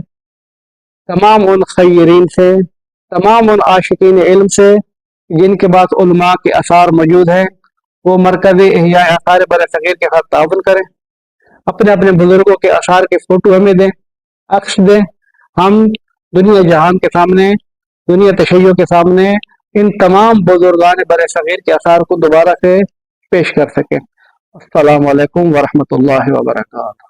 तमाम उन खैरीन से, तमाम उन आशिकीन इल्म से जिनके पास उलमा के आसार मौजूद हैं, वो मरकज़ इह्या आसार बर सगीर के साथ ताउन करें, अपने अपने बुजुर्गों के आसार के फोटो हमें दें, अक्स दें। हम दुनिया जहान के सामने, दुनिया तशय्यो के सामने इन तमाम बुजुर्गान बर सगीर के आसार को दोबारा से पेश कर सकें। अस्सलामु अलैकुम वरहमतुल्लाहि वबरकातुहू।